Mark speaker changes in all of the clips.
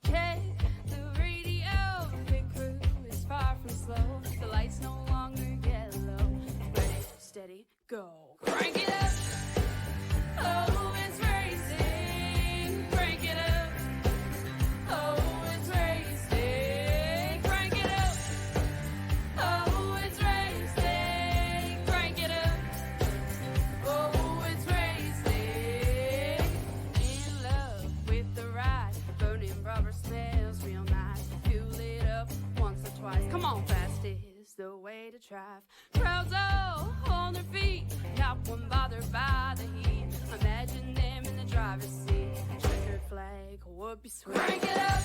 Speaker 1: Check the radio, pit crew is far from slow. The lights no longer yellow. Ready, steady, go. Crank it up. Oh, it's racing. Crank it up. Oh, it's racing. Crank it up. Oh, it's racing. Crank it up. Oh, it's racing. In love with the ride. Burning rubber smells real nice. Fuel it up once or twice. Come on, fast is the way to drive. Crowds all on their feet, not one bothered by the heat. Imagine them in the driver's seat. Checkered flag would be sweet. Crank it up.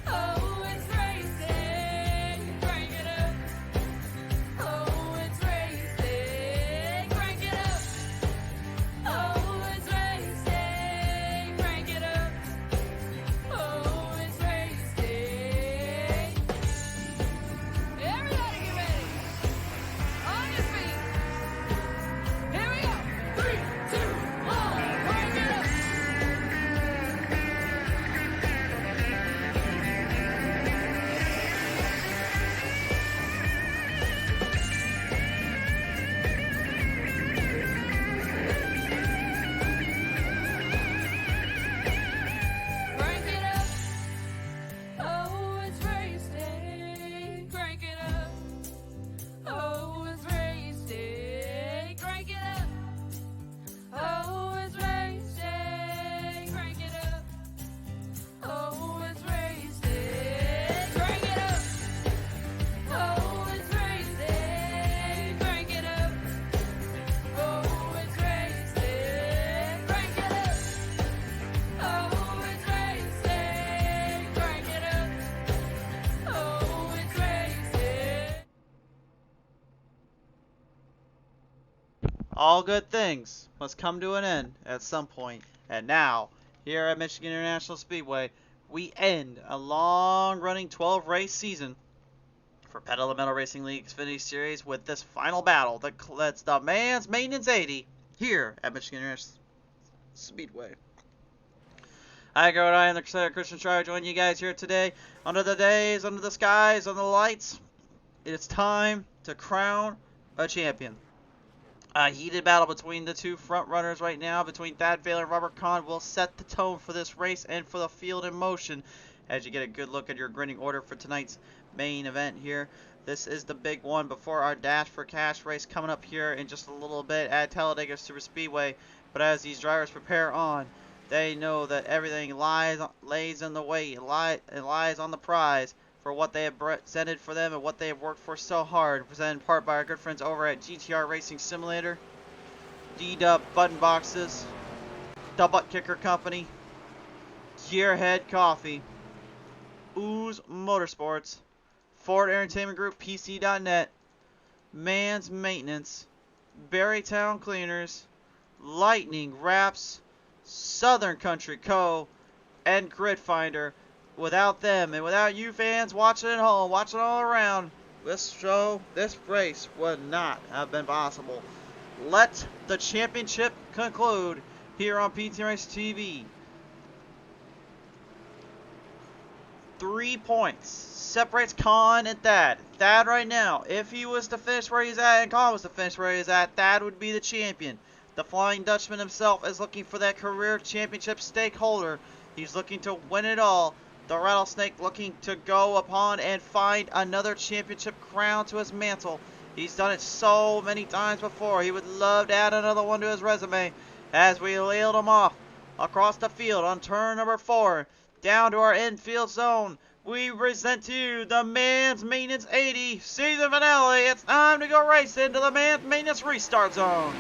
Speaker 1: Oh, it's racing. Crank it up. Oh, it's racing. Crank it up. Oh, it's racing. Crank it up. Oh, it's racing. Everybody get ready. On your feet. Here we go. 3, 2, 1. Crank it up. Crank it up. Oh, it's racing. Crank it up. Oh, it's racing. Crank it up. Oh, it's racing. Crank it up. Oh, it's racing. Crank it up. Oh, it's racing. Crank it up. Oh, it's racing. Crank it up. Oh, it's racing. Crank it up. Oh, it's racing.
Speaker 2: All good things must come to an end at some point. And now, here at Michigan International Speedway, we end a long-running 12-race season for Pedal to Metal Racing League Xfinity Series with this final battle that's the Man's Maintenance 80 here at Michigan International Speedway. I am the Crusader Christian Schreier, joining you guys here today. Under the days, under the skies, under the lights, it's time to crown a champion. A heated battle between the two front runners right now, between Thad Valer and Robert Kahn, will set the tone for this race and for the field in motion as you get a good look at your grading order for tonight's main event here. This is the big one before our Dash for Cash race coming up here in just a little bit at Talladega Superspeedway. But as these drivers prepare on, they know that everything lays in the way, it lies on the prize for what they have presented for them and what they have worked for so hard. Presented in part by our good friends over at GTR Racing Simulator, D-Dub Button Boxes, The Butt Kicker Company, Gearhead Coffee, Ooze Motorsports, Ford Entertainment Group, PC.net, Man's Maintenance, Berrytown Cleaners, Lightning Wraps, Southern Country Co., and Grid Finder. Without them and without you fans watching at home, watching all around, this race would not have been possible. Let the championship conclude here on PT Race TV. 3 points separates Kahn and Thad. Thad right now, if he was to finish where he's at and Kahn was to finish where he's at, Thad would be the champion. The Flying Dutchman himself is looking for that career championship stakeholder. He's looking to win it all. The Rattlesnake looking to go upon and find another championship crown to his mantle. He's done it so many times before. He would love to add another one to his resume. As we lailed him off across the field on turn number 4, down to our infield zone, we present to you the Man's Maintenance 80 season finale. It's time to go race into the Man's Maintenance restart zone.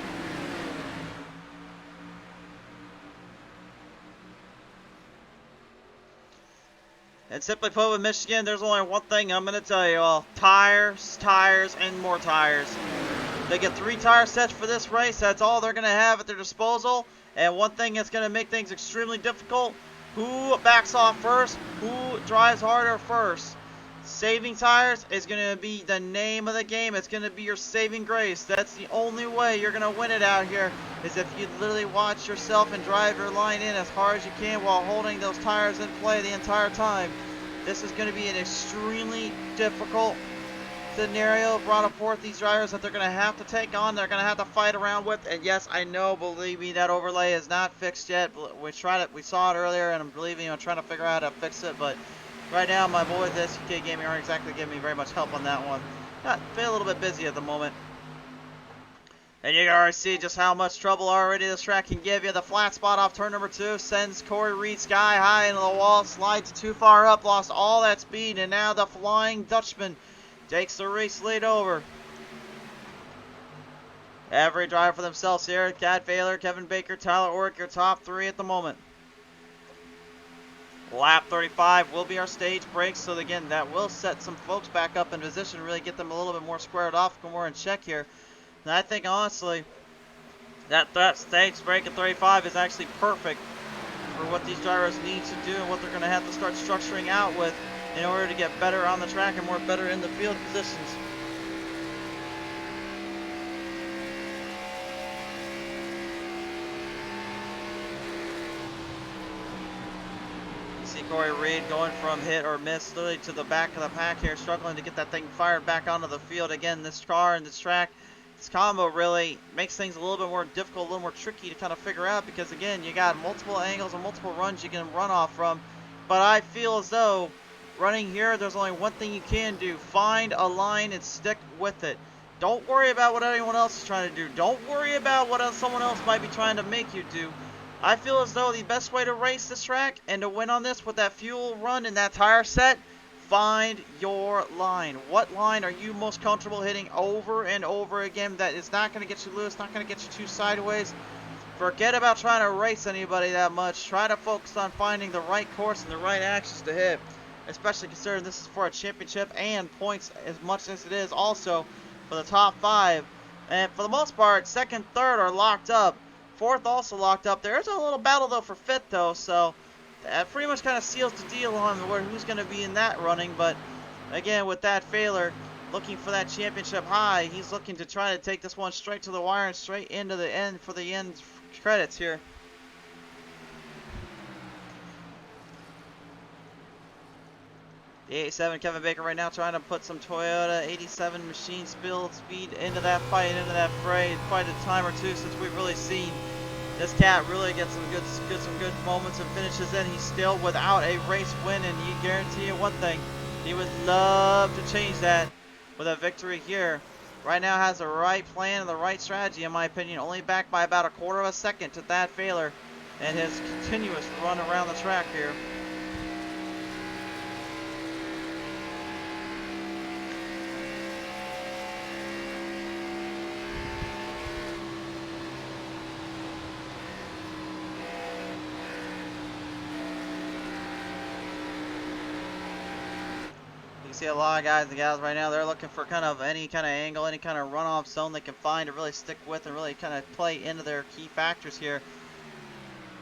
Speaker 2: And simply put, with Michigan, there's only one thing I'm going to tell you all. Tires, tires, and more tires. They get 3 tire sets for this race. That's all they're going to have at their disposal. And one thing that's going to make things extremely difficult, who backs off first, who drives harder first. Saving tires is going to be the name of the game. It's going to be your saving grace. That's the only way you're going to win it out here, is if you literally watch yourself and drive your line in as hard as you can while holding those tires in play the entire time. This is going to be an extremely difficult scenario brought forth these drivers that they're going to have to take on. They're going to have to fight around with. And yes, I know, believe me, that overlay is not fixed yet. We saw it earlier, and I'm believing I'm trying to figure out how to fix it. But right now, my boys at SUK Gaming aren't exactly giving me very much help on that one. Been a little bit busy at the moment. And you can already see just how much trouble already this track can give you. The flat spot off turn number 2 sends Corey Reed sky high into the wall, slides too far up, lost all that speed, and now the Flying Dutchman takes the race lead over. Every driver for themselves here. Cat Baylor, Kevin Baker, Tyler Orrick, your top 3 at the moment. Lap 35 will be our stage break, so again, that will set some folks back up in position, really get them a little bit more squared off, more in check here. And I think, honestly, that stage break at 35 is actually perfect for what these drivers need to do and what they're going to have to start structuring out with in order to get better on the track and more better in the field positions. You see Corey Reed going from hit or miss literally to the back of the pack here, struggling to get that thing fired back onto the field. Again, this car and this track, this combo really makes things a little bit more difficult, a little more tricky to kind of figure out, because again, you got multiple angles and multiple runs you can run off from. But I feel as though running here, there's only one thing you can do. Find a line and stick with it. Don't worry about what anyone else is trying to do. Don't worry about what someone else might be trying to make you do. I feel as though the best way to race this track and to win on this with that fuel run and that tire set, find your line. What line are you most comfortable hitting over and over again that is not going to get you loose, not going to get you too sideways? Forget about trying to race anybody that much. Try to focus on finding the right course and the right actions to hit, especially considering this is for a championship and points as much as it is also for the top 5. And for the most part, second, third are locked up. Fourth also locked up. There's a little battle though for fifth though, so that pretty much kind of seals the deal on who's going to be in that running. But again, with that failure, looking for that championship high, he's looking to try to take this one straight to the wire and straight into the end for the end credits here. The 87 Kevin Baker right now trying to put some Toyota 87 machine speed into that fight, into that fray. Quite a time or two since we've really seen this cat really get some good moments and finishes in. He's still without a race win, and you guarantee you one thing, he would love to change that with a victory here. Right now has the right plan and the right strategy, in my opinion, only backed by about a quarter of a second to that failure and his continuous run around the track here. See a lot of guys and gals right now, they're looking for kind of any kind of angle, any kind of runoff zone they can find to really stick with and really kind of play into their key factors here.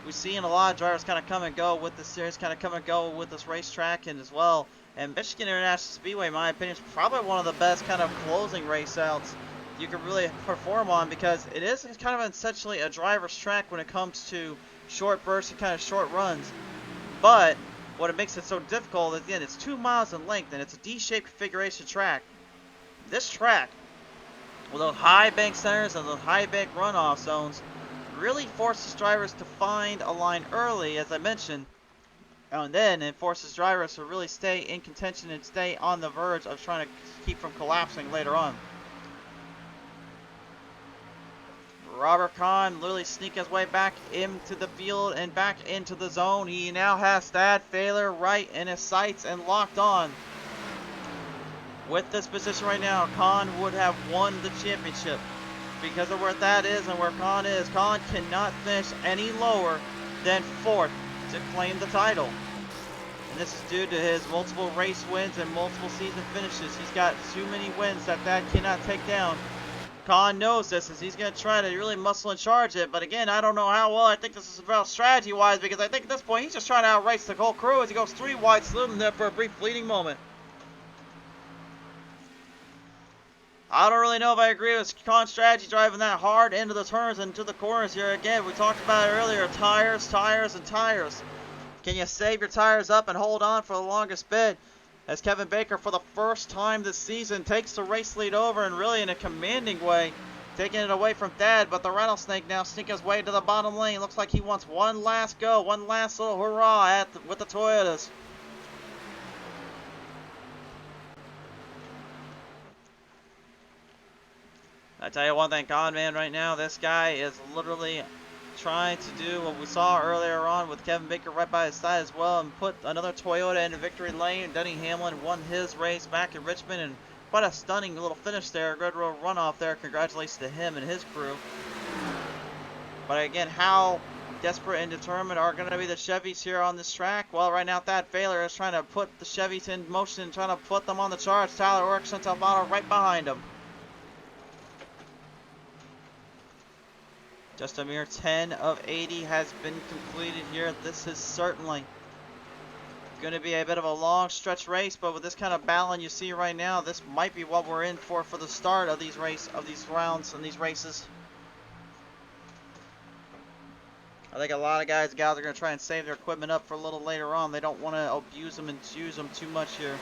Speaker 2: We've seen a lot of drivers kind of come and go with this series, kind of come and go with this racetrack and as well. And Michigan International Speedway, in my opinion, is probably one of the best kind of closing race outs you can really perform on, because it is kind of essentially a driver's track when it comes to short bursts and kind of short runs. But what it makes it so difficult is, again, it's 2 miles in length and it's a D-shaped configuration track. This track, with those high bank centers and those high bank runoff zones, really forces drivers to find a line early, as I mentioned, and then it forces drivers to really stay in contention and stay on the verge of trying to keep from collapsing later on. Robert Kahn literally sneak his way back into the field and back into the zone. He now has that failure right in his sights and locked on. With this position right now, Kahn would have won the championship. Because of where that is and where Kahn is, Kahn cannot finish any lower than 4th to claim the title. And this is due to his multiple race wins and multiple season finishes. He's got too many wins that cannot take down. Kahn knows this, as he's going to try to really muscle and charge it. But again, I don't know how well I think this is about strategy-wise, because I think at this point he's just trying to outrace the whole crew as he goes 3 wide, saluting them for a brief fleeting moment. I don't really know if I agree with Khan's strategy driving that hard into the turns and into the corners here. Again, we talked about it earlier. Tires, tires, and tires. Can you save your tires up and hold on for the longest bit? As Kevin Baker, for the first time this season, takes the race lead over and really in a commanding way, taking it away from Thad. But the Rattlesnake now sneaking his way to the bottom lane. Looks like he wants one last go, one last little hurrah with the Toyotas. I tell you one thing, God, man, right now, this guy is literally trying to do what we saw earlier on with Kevin Baker right by his side as well and put another Toyota into victory lane. Denny Hamlin won his race back in Richmond and quite a stunning little finish there. Good road runoff there. Congratulations to him and his crew. But again, how desperate and determined are going to be the Chevys here on this track? Well, right now, Thad Failer is trying to put the Chevys in motion and trying to put them on the charge. Tyler Orks and Talvano right behind him. Just a mere 10 of 80 has been completed here. This is certainly going to be a bit of a long stretch race, but with this kind of balance you see right now, this might be what we're in for the start of these rounds and these races. I think a lot of guys and gals are going to try and save their equipment up for a little later on. They don't want to abuse them and use them too much here.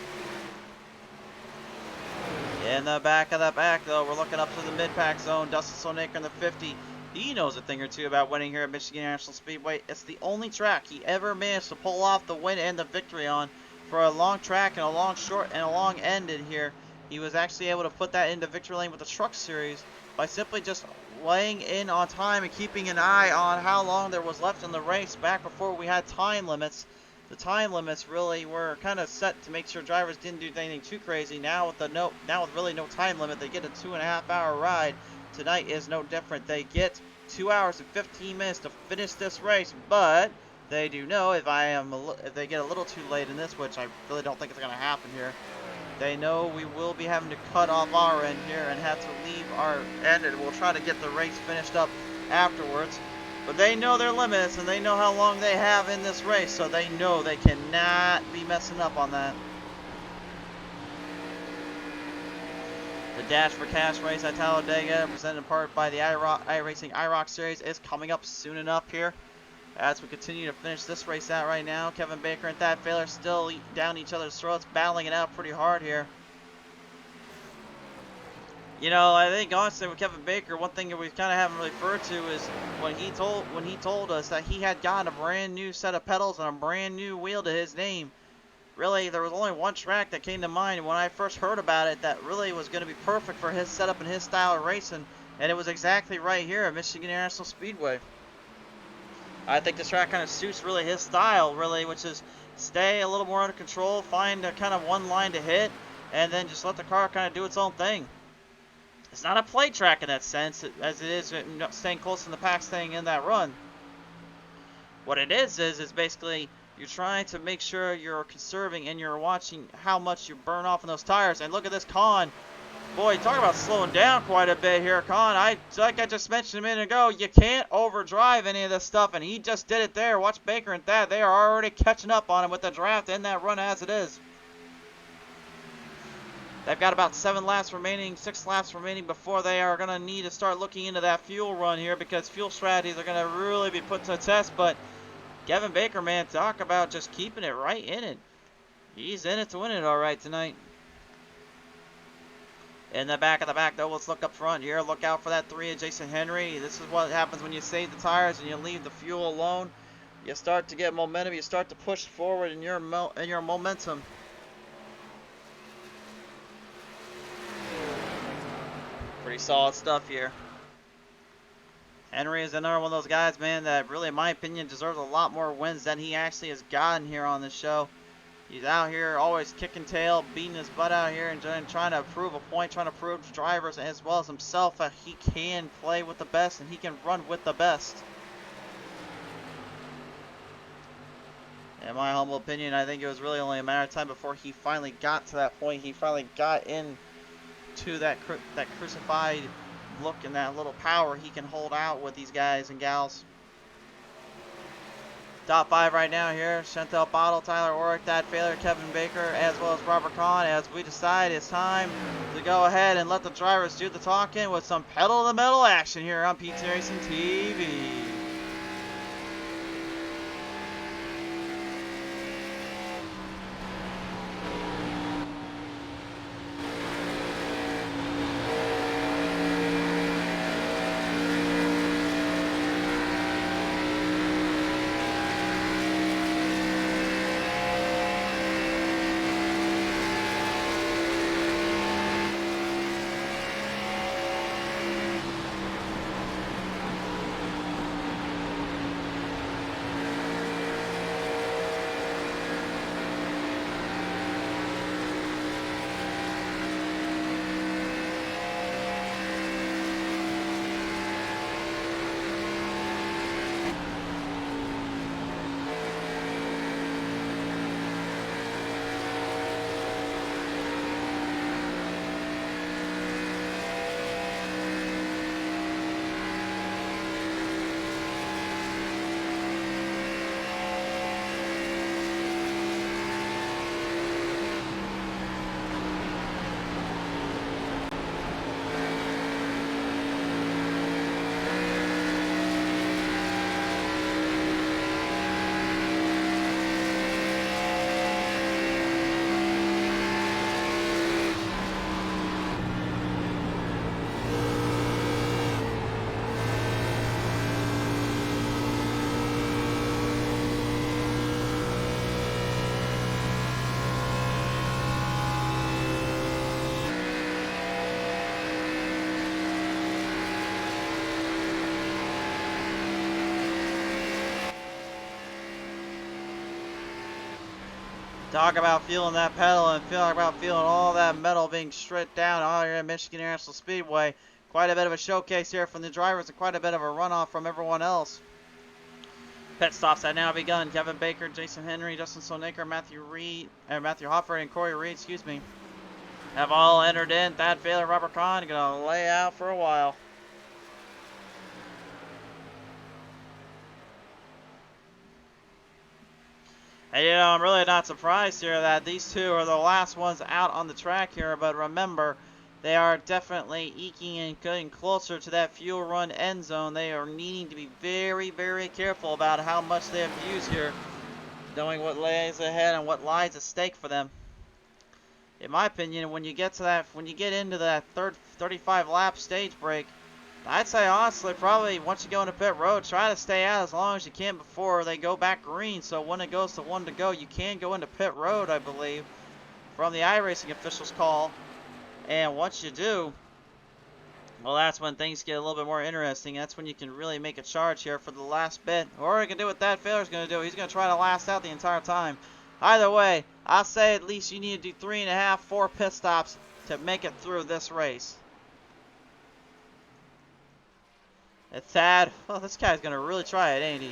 Speaker 2: In the back of the pack, though, we're looking up to the mid-pack zone. Dustin Sonaker in the 50. He knows a thing or two about winning here at Michigan International Speedway. It's the only track he ever managed to pull off the win and the victory on. For a long track and a long short and a long ended here, he was actually able to put that into victory lane with the Truck Series by simply just laying in on time and keeping an eye on how long there was left in the race back before we had time limits. The time limits really were kind of set to make sure drivers didn't do anything too crazy. Now with really no time limit, they get a 2.5 hour ride. Tonight is no different. They get 2 hours and 15 minutes to finish this race, but they do know if they get a little too late in this, which I really don't think is going to happen here, they know we will be having to cut off our end here and have to leave our end, and we'll try to get the race finished up afterwards. But they know their limits, and they know how long they have in this race, so they know they cannot be messing up on that. The Dash for Cash race at Talladega, presented in part by the iRacing IROC Series, is coming up soon enough here. As we continue to finish this race out right now, Kevin Baker and Thad Failer still down each other's throats, battling it out pretty hard here. You know, I think honestly with Kevin Baker, one thing that we kind of haven't really referred to is when he told us that he had gotten a brand new set of pedals and a brand new wheel to his name. Really, there was only one track that came to mind when I first heard about it that really was going to be perfect for his setup and his style of racing, and it was exactly right here at Michigan International Speedway. I think this track kind of suits really his style, really, which is stay a little more under control, find a kind of one line to hit, and then just let the car kind of do its own thing. It's not a play track in that sense, as it is staying close in the pack, staying in that run. What it is basically you're trying to make sure you're conserving and you're watching how much you burn off in those tires. And look at this Khan. Boy, talk about slowing down quite a bit here, Khan. Like I just mentioned a minute ago, you can't overdrive any of this stuff, and he just did it there. Watch Baker and Thad. They are already catching up on him with the draft in that run as it is. They've got about 6 laps remaining before they are going to need to start looking into that fuel run here, because fuel strategies are going to really be put to the test. But Kevin Baker, man, talk about just keeping it right in it. He's in it to win it all right tonight. In the back of the pack, though, let's look up front here. Look out for that 3 of Jason Henry. This is what happens when you save the tires and you leave the fuel alone. You start to get momentum. You start to push forward in your momentum. Pretty solid stuff here. Henry is another one of those guys, man, that really, in my opinion, deserves a lot more wins than he actually has gotten here on this show. He's out here always kicking tail, beating his butt out here and trying to prove a point, trying to prove to drivers as well as himself that he can play with the best and he can run with the best. In my humble opinion, I think it was really only a matter of time before he finally got to that point. He finally got into that crucified look and that little power he can hold out with these guys and gals. Top 5 right now here. Chantel Bottle, Tyler Orrick, Thad Failer, Kevin Baker, as well as Robert Kahn, as we decide it's time to go ahead and let the drivers do the talking with some pedal to the metal action here on PT Racing TV. Talk about feeling that pedal and talk about feeling all that metal being stripped down all here at Michigan International Speedway. Quite a bit of a showcase here from the drivers and quite a bit of a runoff from everyone else. Pit stops have now begun. Kevin Baker, Jason Henry, Justin Sonaker, Matthew Hoffer, and Corey Reed, have all entered in. Thad Failer, Robert Kahn, gonna lay out for a while. And you know, I'm really not surprised here that these two are the last ones out on the track here, but remember, they are definitely eking and getting closer to that fuel run end zone. They are needing to be very, very careful about how much they have to use here, knowing what lays ahead and what lies at stake for them. In my opinion, when you get into that 35 lap stage break, I'd say honestly, probably once you go into pit road, try to stay out as long as you can before they go back green. So when it goes to 1 to go, you can go into pit road, I believe, from the iRacing officials' call. And once you do, well, that's when things get a little bit more interesting. That's when you can really make a charge here for the last bit. Or you can do what that Failer's going to do. He's going to try to last out the entire time. Either way, I'll say at least you need to do 3.5, 4 pit stops to make it through this race. And Thad, well, this guy's going to really try it, ain't he?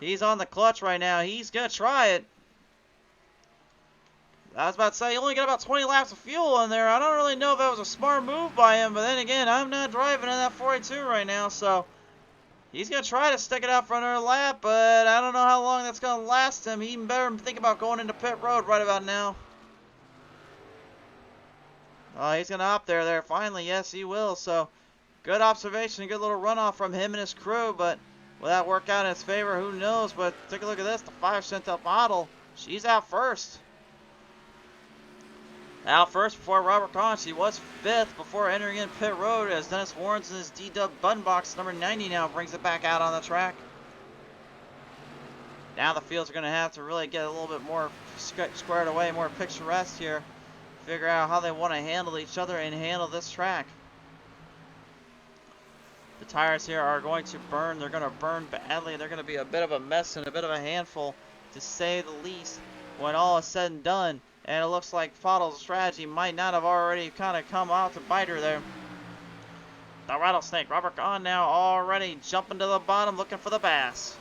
Speaker 2: He's on the clutch right now. He's going to try it. I was about to say, he only got about 20 laps of fuel in there. I don't really know if that was a smart move by him, but then again, I'm not driving in that 42 right now, so he's going to try to stick it out for another lap, but I don't know how long that's going to last him. He even better think about going into pit road right about now. Oh, he's going to hop there finally. Yes, he will, so good observation, good little runoff from him and his crew, but will that work out in his favor? Who knows? But take a look at this. The 5 up bottle. She's out first. Out first before Robert Kahn. She was 5th before entering in pit road as Dennis Warrens in his D-Dub button box number 90 now brings it back out on the track. Now the fields are going to have to really get a little bit more squared away, more picturesque here. Figure out how they want to handle each other and handle this track. The tires here are going to burn. They're going to burn badly. They're going to be a bit of a mess and a bit of a handful, to say the least, when all is said and done. And it looks like Foddle's strategy might not have already kind of come out to bite her there. The Rattlesnake, Robert Kahn now already jumping to the bottom looking for the bass.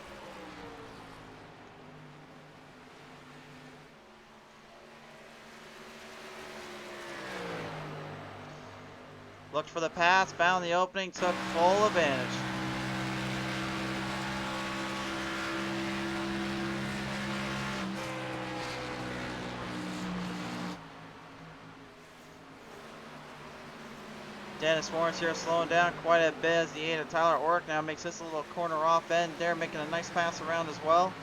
Speaker 2: Looked for the pass, found the opening, took full advantage. Dennis Lawrence here slowing down quite a bit as the 8 of Tyler Ork now makes this a little corner off end there, making a nice pass around as well.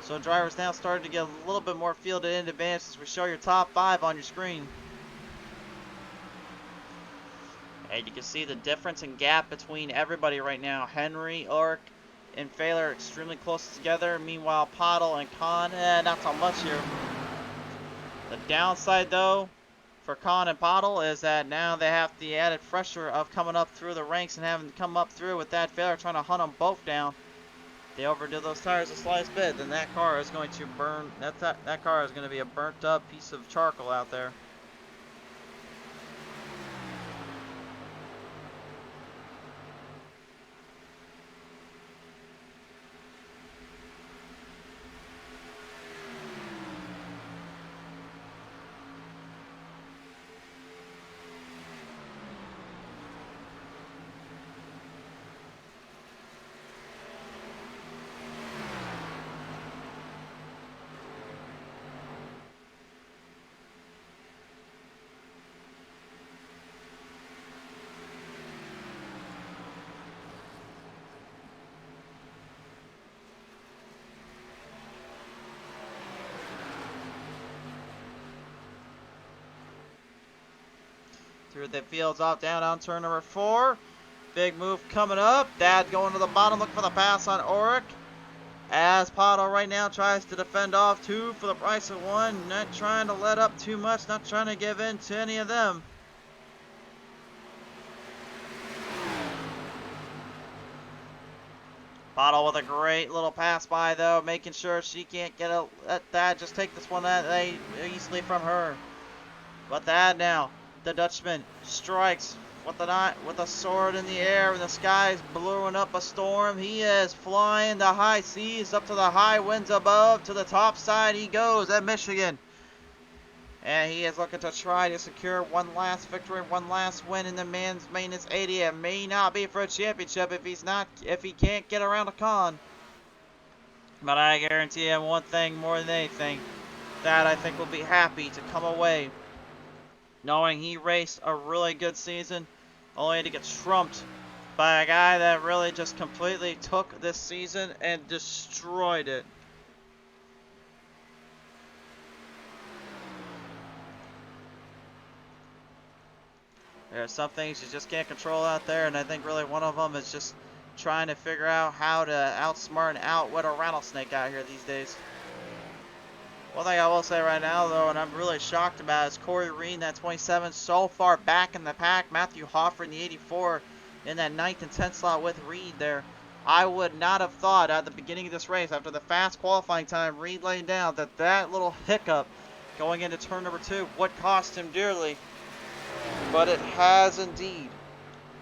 Speaker 2: So drivers now starting to get a little bit more fielded end advantage as we show your top 5 on your screen. And you can see the difference in gap between everybody right now. Henry, Ork, and Failer are extremely close together. Meanwhile, Pottle and Kahn, not so much here. The downside, though, for Kahn and Pottle is that now they have the added pressure of coming up through the ranks and having to come up through with that Failer trying to hunt them both down. If they overdo those tires a slight bit, then that car is going to burn. That car is going to be a burnt up piece of charcoal out there. Through the fields off down on turn number 4. Big move coming up. Dad going to the bottom, looking for the pass on Oric. As Pottle right now tries to defend off 2 for the price of 1. Not trying to let up too much, not trying to give in to any of them. Pottle with a great little pass by though, making sure she can't let that just take this one that easily from her. But that now. The Dutchman strikes with a sword in the air, and the sky's blowing up a storm. He is flying the high seas up to the high winds above. To the top side he goes at Michigan. And he is looking to try to secure one last victory, one last win in the men's maintenance 80. It may not be for a championship if he can't get around a con. But I guarantee him one thing more than anything, that I think will be happy to come away knowing he raced a really good season, only to get trumped by a guy that really just completely took this season and destroyed it. There are some things you just can't control out there, and I think really one of them is just trying to figure out how to outsmart and outwit a rattlesnake out here these days. One thing I will say right now, though, and I'm really shocked about, is Corey Reed, that 27, so far back in the pack. Matthew Hoffer in the 84 in that 9th and 10th slot with Reed there. I would not have thought at the beginning of this race, after the fast qualifying time, Reed laying down, that little hiccup going into turn number 2 would cost him dearly. But it has indeed.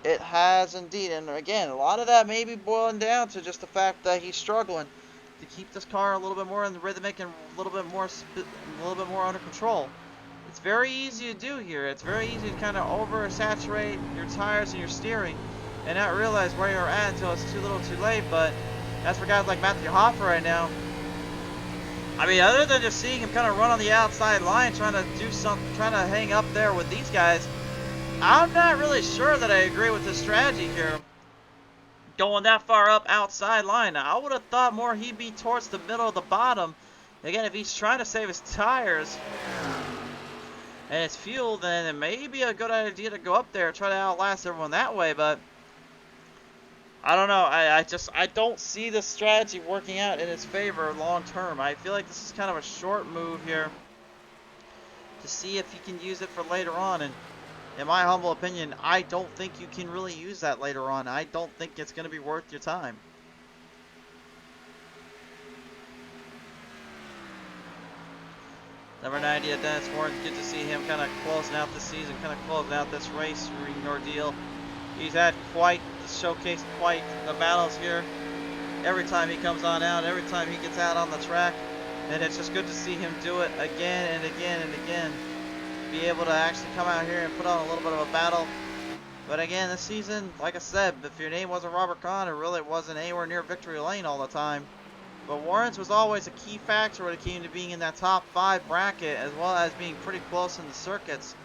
Speaker 2: It has indeed. And again, a lot of that may be boiling down to just the fact that he's struggling to keep this car a little bit more in the rhythmic and a little bit more under control. It's very easy to do here. It's very easy to kind of oversaturate your tires and your steering and not realize where you're at until it's too little too late. But as for guys like Matthew Hoffer right now, I mean, other than just seeing him kind of run on the outside line, trying to hang up there with these guys, I'm not really sure that I agree with this strategy here. Going that far up outside line, I would have thought more he'd be towards the middle of the bottom. Again, if he's trying to save his tires and his fuel, then it may be a good idea to go up there and try to outlast everyone that way. But I don't know. I don't see this strategy working out in his favor long term. I feel like this is kind of a short move here to see if he can use it for later on. And in my humble opinion, I don't think you can really use that later on. I don't think it's going to be worth your time. Number 90 at Dennis Warren. Good to see him kind of closing out the season, kind of closing out this race ordeal. He's had showcased quite the battles here. Every time he comes on out, every time he gets out on the track. And it's just good to see him do it again and again and again. Be able to actually come out here and put on a little bit of a battle. But again, this season, like I said, if your name wasn't Robert Kahn, it really wasn't anywhere near victory lane all the time. But Warrens was always a key factor when it came to being in that top 5 bracket, as well as being pretty close in the circuits.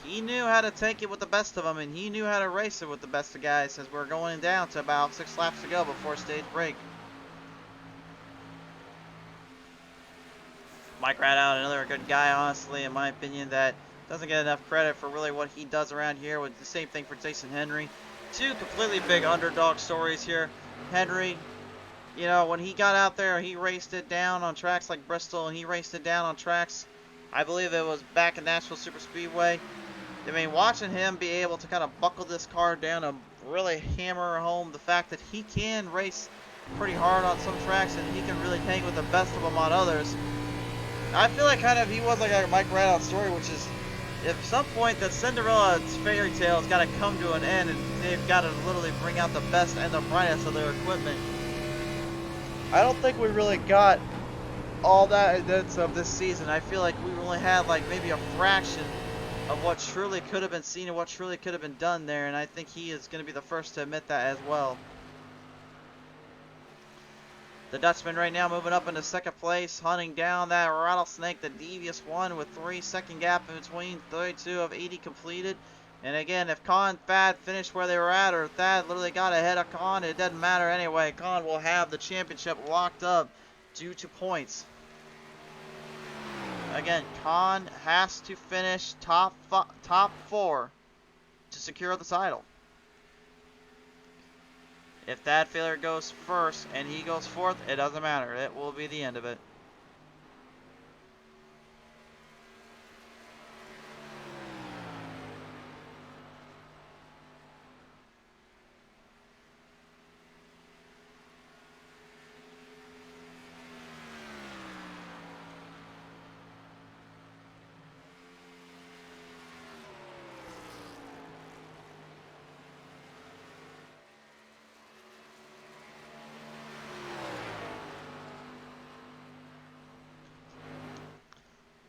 Speaker 2: he knew how to take it with the best of them, and he knew how to race it with the best of guys as we're going down to about 6 laps to go before stage break. Mike Radout, another good guy, honestly, in my opinion, that doesn't get enough credit for really what he does around here. With the same thing for Jason Henry. Two completely big underdog stories here. Henry, you know, when he got out there, he raced it down on tracks like Bristol, and he raced it down on tracks, I believe it was back in Nashville Superspeedway. I mean, watching him be able to kind of buckle this car down and really hammer home the fact that he can race pretty hard on some tracks and he can really hang with the best of them on others. I feel like kind of he was like a Mike Radout story, which is at some point that Cinderella's fairy tale has got to come to an end, and they've got to literally bring out the best and the brightest of their equipment. I don't think we really got all that events of this season. I feel like we only had like maybe a fraction of what truly could have been seen and what truly could have been done there, and I think he is going to be the first to admit that as well. The Dutchman right now moving up into second place, hunting down that Rattlesnake, the devious one, with 3-second gap in between, 32 of 80 completed. And again, if Con and Thad finished where they were at, or if Thad literally got ahead of Con, it doesn't matter anyway. Con will have the championship locked up due to points. Again, Con has to finish top 4 to secure the title. If that failure goes first and he goes fourth, it doesn't matter. It will be the end of it.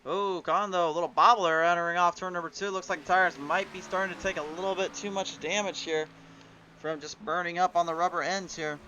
Speaker 2: Ooh, Con though, a little bobbler entering off turn number 2. Looks like the tires might be starting to take a little bit too much damage here from just burning up on the rubber ends here.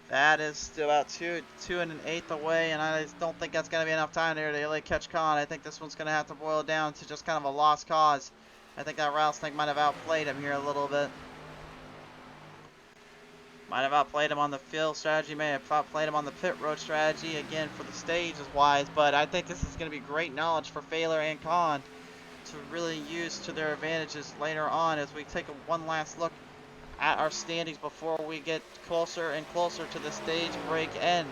Speaker 2: That is still about two and an eighth away, and I just don't think that's going to be enough time there to really catch Con. I think this one's going to have to boil down to just kind of a lost cause. I think that Rattlesnake might have outplayed him here a little bit. Might have outplayed him on the field strategy, may have outplayed him on the pit road strategy, again, for the stages wise, but I think this is going to be great knowledge for Failer and Con to really use to their advantages later on as we take one last look at our standings before we get closer and closer to the stage break end.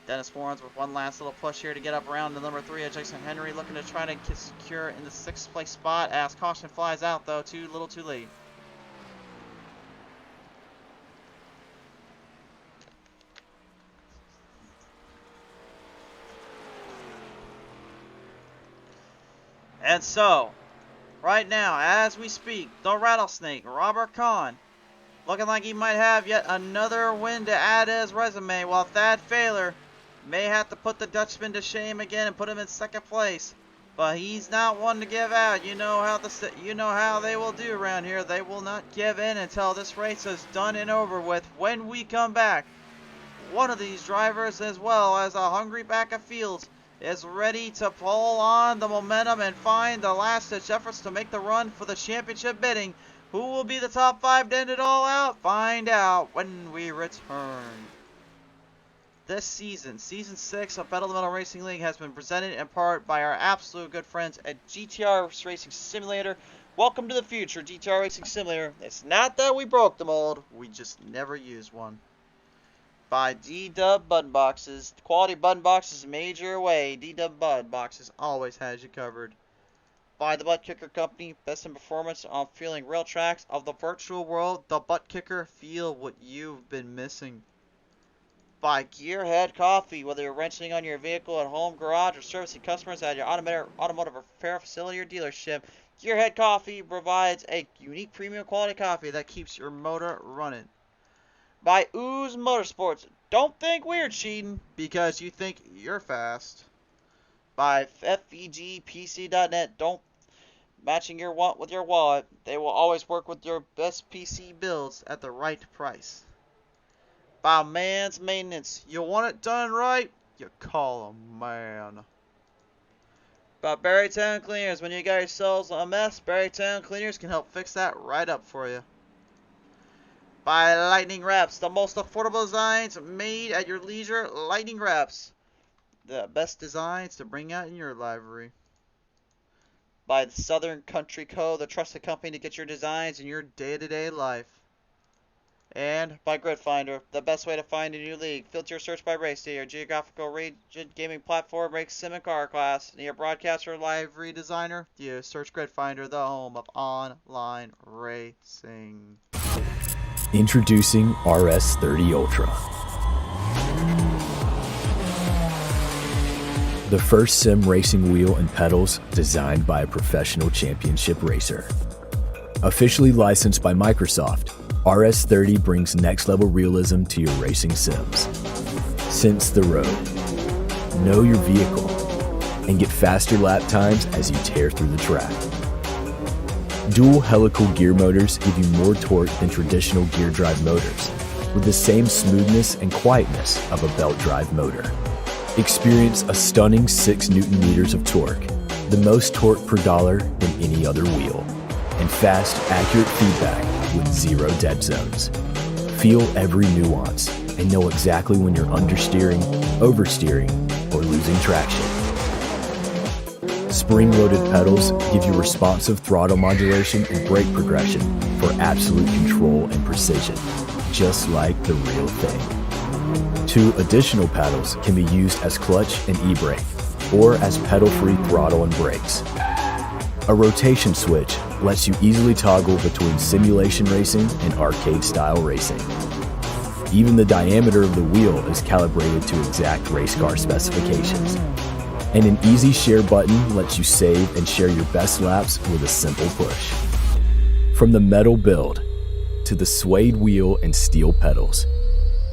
Speaker 2: Dennis Warrens with one last little push here to get up around the number 3 of Jason Henry, looking to try to secure in the 6th place spot as caution flies out though, too little too late. And so, right now, as we speak, the Rattlesnake, Robert Con, looking like he might have yet another win to add to his resume, while Thad Failer may have to put the Dutchman to shame again and put him in 2nd place. But he's not one to give out. You know how they will do around here. They will not give in until this race is done and over with. When we come back, one of these drivers, as well as a hungry pack of fields, is ready to pull on the momentum and find the last-ditch efforts to make the run for the championship bidding. Who will be the top 5 to end it all out? Find out when we return. This season, Season 6 of Pedal to the Metal Racing League, has been presented in part by our absolute good friends at GTR Racing Simulator. Welcome to the future, GTR Racing Simulator. It's not that we broke the mold, we just never used one. By D-Dub Button Boxes. Quality button boxes made your way. D-Dub Button Boxes always has you covered. By the Butt Kicker Company. Best in performance on feeling real tracks of the virtual world. The Butt Kicker. Feel what you've been missing. By Gearhead Coffee. Whether you're wrenching on your vehicle at home, garage, or servicing customers at your automotive repair facility or dealership, Gearhead Coffee provides a unique premium quality coffee that keeps your motor running. By Ooze Motorsports. Don't think we're cheating because you think you're fast. By FVGPC.net, don't matching your want with your wallet. They will always work with your best PC builds at the right price. By Man's Maintenance, you want it done right? You call a man. By Berrytown Cleaners, when you got yourselves a mess, Berrytown Cleaners can help fix that right up for you. By Lightning Wraps, the most affordable designs made at your leisure. Lightning Wraps, the best designs to bring out in your library. By the Southern Country Co., the trusted company to get your designs in your day-to-day life. And by Grid Finder, the best way to find a new league. Filter your search by race to your geographical region, gaming platform, race, sim, and car class. And your broadcaster or livery designer, you search Grid Finder, the home of online racing.
Speaker 3: Introducing RS30 Ultra. The first sim racing wheel and pedals designed by a professional championship racer. Officially licensed by Microsoft, RS30 brings next-level realism to your racing sims. Sense the road, know your vehicle, and get faster lap times as you tear through the track. Dual helical gear motors give you more torque than traditional gear drive motors, with the same smoothness and quietness of a belt drive motor. Experience a stunning 6 Newton meters of torque, the most torque per dollar than any other wheel, and fast, accurate feedback with 0 dead zones. Feel every nuance and know exactly when you're understeering, oversteering, or losing traction. Spring-loaded pedals give you responsive throttle modulation and brake progression for absolute control and precision, just like the real thing. 2 additional pedals can be used as clutch and e-brake, or as pedal-free throttle and brakes. A rotation switch lets you easily toggle between simulation racing and arcade-style racing. Even the diameter of the wheel is calibrated to exact race car specifications. And an easy share button lets you save and share your best laps with a simple push. From the metal build to the suede wheel and steel pedals,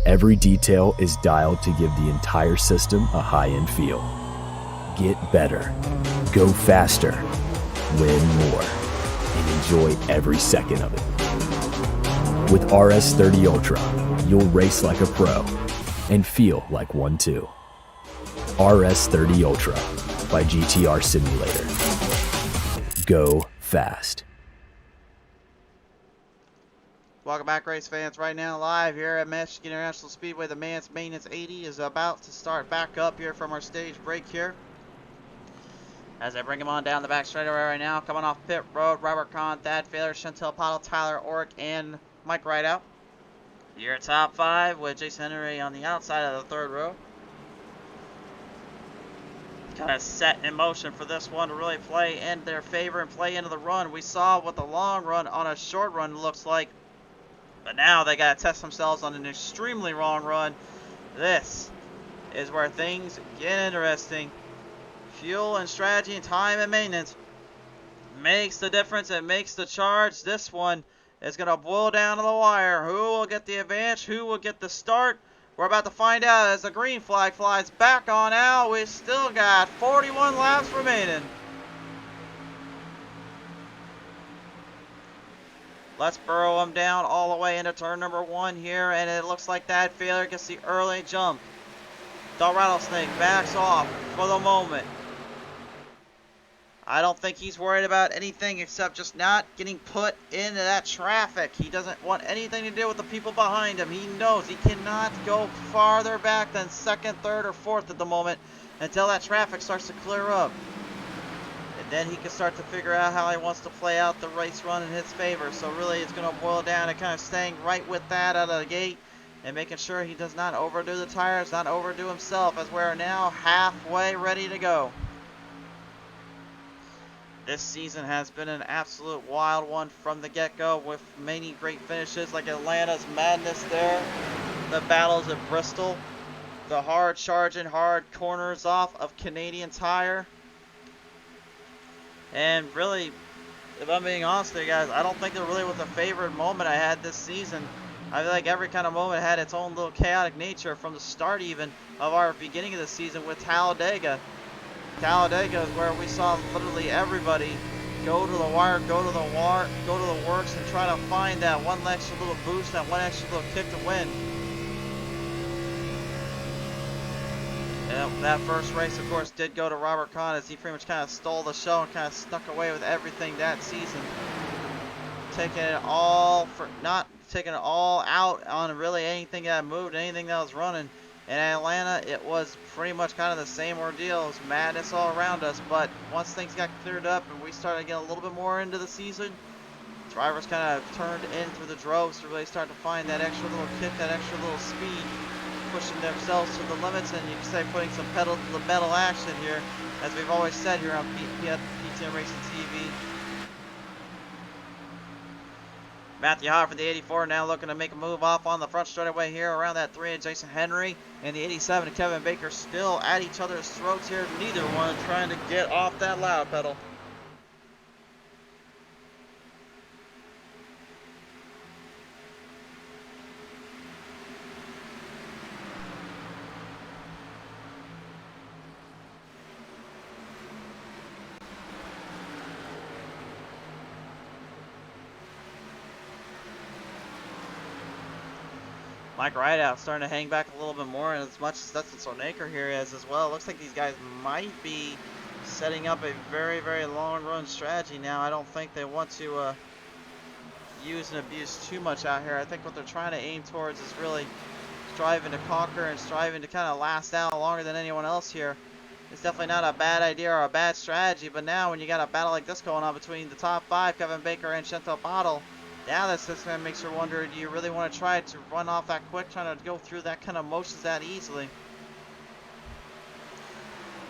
Speaker 3: every detail is dialed to give the entire system a high-end feel. Get better, go faster, win more, and enjoy every second of it. With RS30 Ultra, you'll race like a pro and feel like one too. RS30 Ultra by GTR Simulator. Go fast.
Speaker 2: Welcome back, race fans. Right now, live here at Michigan International Speedway, the Man's Maintenance 80 is about to start back up here from our stage break here. As I bring him on down the back straightaway right now, coming off pit road, Robert Kahn, Thad Failer, Chantel Pottle, Tyler Orrick, and Mike Rideout. Your top 5 with Jason Henry on the outside of the third row. Kind of set in motion for this one to really play in their favor and play into the run. We saw what the long run on a short run looks like, but now they got to test themselves on an extremely long run. This is where things get interesting. Fuel and strategy and time and maintenance makes the difference. It makes the charge. This one is going to boil down to the wire. Who will get the advantage? Who will get the start? We're about to find out as the green flag flies back on out. We still got 41 laps remaining. Let's burrow them down all the way into turn number 1 here. And it looks like that failure gets the early jump. The Rattlesnake backs off for the moment. I don't think he's worried about anything except just not getting put into that traffic. He doesn't want anything to do with the people behind him. He knows he cannot go farther back than 2nd, 3rd, or 4th at the moment until that traffic starts to clear up. And then he can start to figure out how he wants to play out the race run in his favor. So really it's going to boil down to kind of staying right with that out of the gate and making sure he does not overdo the tires, not overdo himself, as we're now halfway ready to go. This season has been an absolute wild one from the get-go, with many great finishes like Atlanta's madness there, the battles at Bristol, the hard charging, hard corners off of Canadian Tire. And really, if I'm being honest with you guys, I don't think there really was a favorite moment I had this season. I feel like every kind of moment had its own little chaotic nature from the start even of our beginning of the season with Talladega. Talladega is where we saw literally everybody go to the wire, go to the works, and try to find that one extra little boost, that one extra little kick to win. And that first race, of course, did go to Robert Kahn as he pretty much kind of stole the show and kind of snuck away with everything that season. Taking it all out on really anything that moved, anything that was running. In Atlanta, it was pretty much kind of the same ordeal. It was madness all around us, but once things got cleared up and we started getting a little bit more into the season, drivers kind of turned in through the droves to really start to find that extra little kick, that extra little speed, pushing themselves to the limits, and you can say putting some pedal to the metal action here, as we've always said here on PTM Racing TV. Matthew Hart for the 84 now looking to make a move off on the front straightaway here around that 3 of Jason Henry, and the 87 and Kevin Baker still at each other's throats here, neither one trying to get off that loud pedal. Mike Rideout starting to hang back a little bit more, and as much as Dustin Sonaker here is as well. It looks like these guys might be setting up a very, very long run strategy now. I don't think they want to use and abuse too much out here. I think what they're trying to aim towards is really striving to conquer and striving to kind of last out longer than anyone else here. It's definitely not a bad idea or a bad strategy, but now when you got a battle like this going on between the top 5, Kevin Baker and Chantal Bottle, now this kind of makes you wonder, do you really want to try to run off that quick, trying to go through that kind of motions that easily?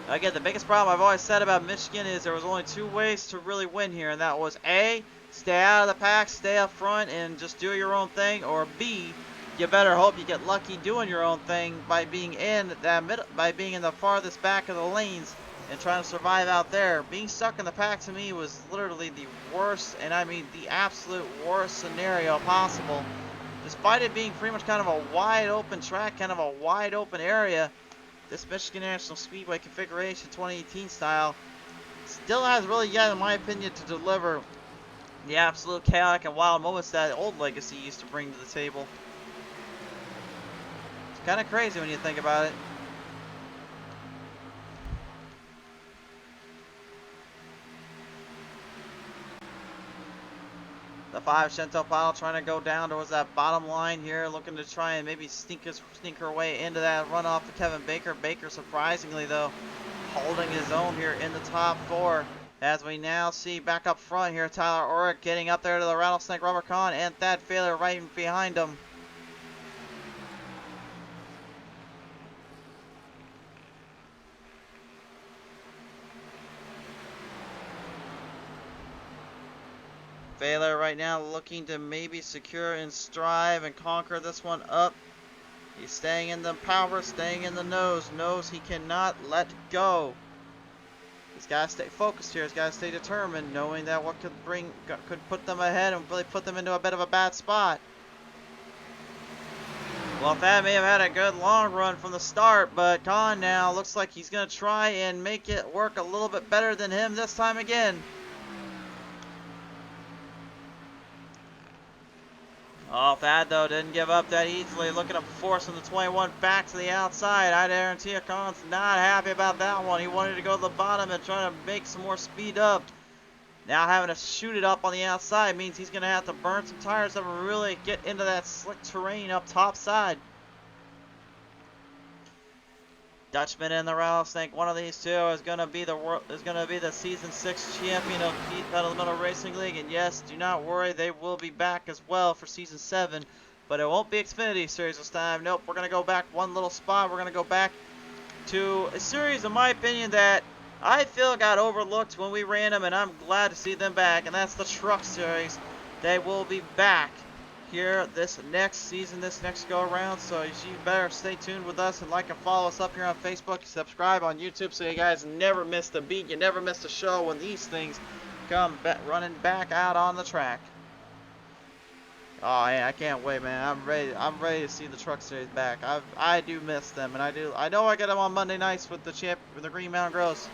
Speaker 2: Again, the biggest problem I've always said about Michigan is there was only 2 ways to really win here, and that was A, stay out of the pack, stay up front, and just do your own thing, or B, you better hope you get lucky doing your own thing by being in the farthest back of the lanes and trying to survive out there. Being stuck in the pack to me was literally the worst, and I mean the absolute worst scenario possible. Despite it being pretty much kind of a wide open track, kind of a wide open area, this Michigan National Speedway configuration 2018 style still has really yet, in my opinion, to deliver the absolute chaotic and wild moments that old Legacy used to bring to the table. It's kind of crazy when you think about it. The 5, Chantal Bottle, trying to go down towards that bottom line here, looking to try and maybe sneak her way into that runoff to Kevin Baker. Baker, surprisingly though, holding his own here in the top 4. As we now see back up front here, Tyler Orrick getting up there to the Rattlesnake Robert Kahn, and Thad Failer right behind him. Failer right now looking to maybe secure and strive and conquer this one up. He's staying in the power, staying in the nose. Knows he cannot let go. He's got to stay focused here. He's got to stay determined, knowing that what could put them ahead and really put them into a bit of a bad spot. Well, Thad may have had a good long run from the start, but Kahn now looks like he's going to try and make it work a little bit better than him this time again. Oh, Thad, though, didn't give up that easily, looking at forcing the 21 back to the outside. I guarantee you, Kahn's not happy about that one. He wanted to go to the bottom and try to make some more speed up. Now having to shoot it up on the outside means he's going to have to burn some tires up and really get into that slick terrain up top side. Dutchman and the Rattlesnake, one of these two is going to be the season 6 champion of the Pedal Metal Racing League, and yes, do not worry, they will be back as well for season 7, but it won't be Xfinity series this time. Nope, we're going to go back one little spot. We're going to go back to a series, in my opinion, that I feel got overlooked when we ran them, and I'm glad to see them back, and that's the Truck Series. They will be back here this next season, this next go around, so you better stay tuned with us and like and follow us up here on Facebook, subscribe on YouTube, so you guys never miss the beat, you never miss the show when these things come running back out on the track. Oh, man, I can't wait, man. I'm ready to see the Truck Series back. I do miss them, and I know I get them on Monday nights with the Green Mountain Gross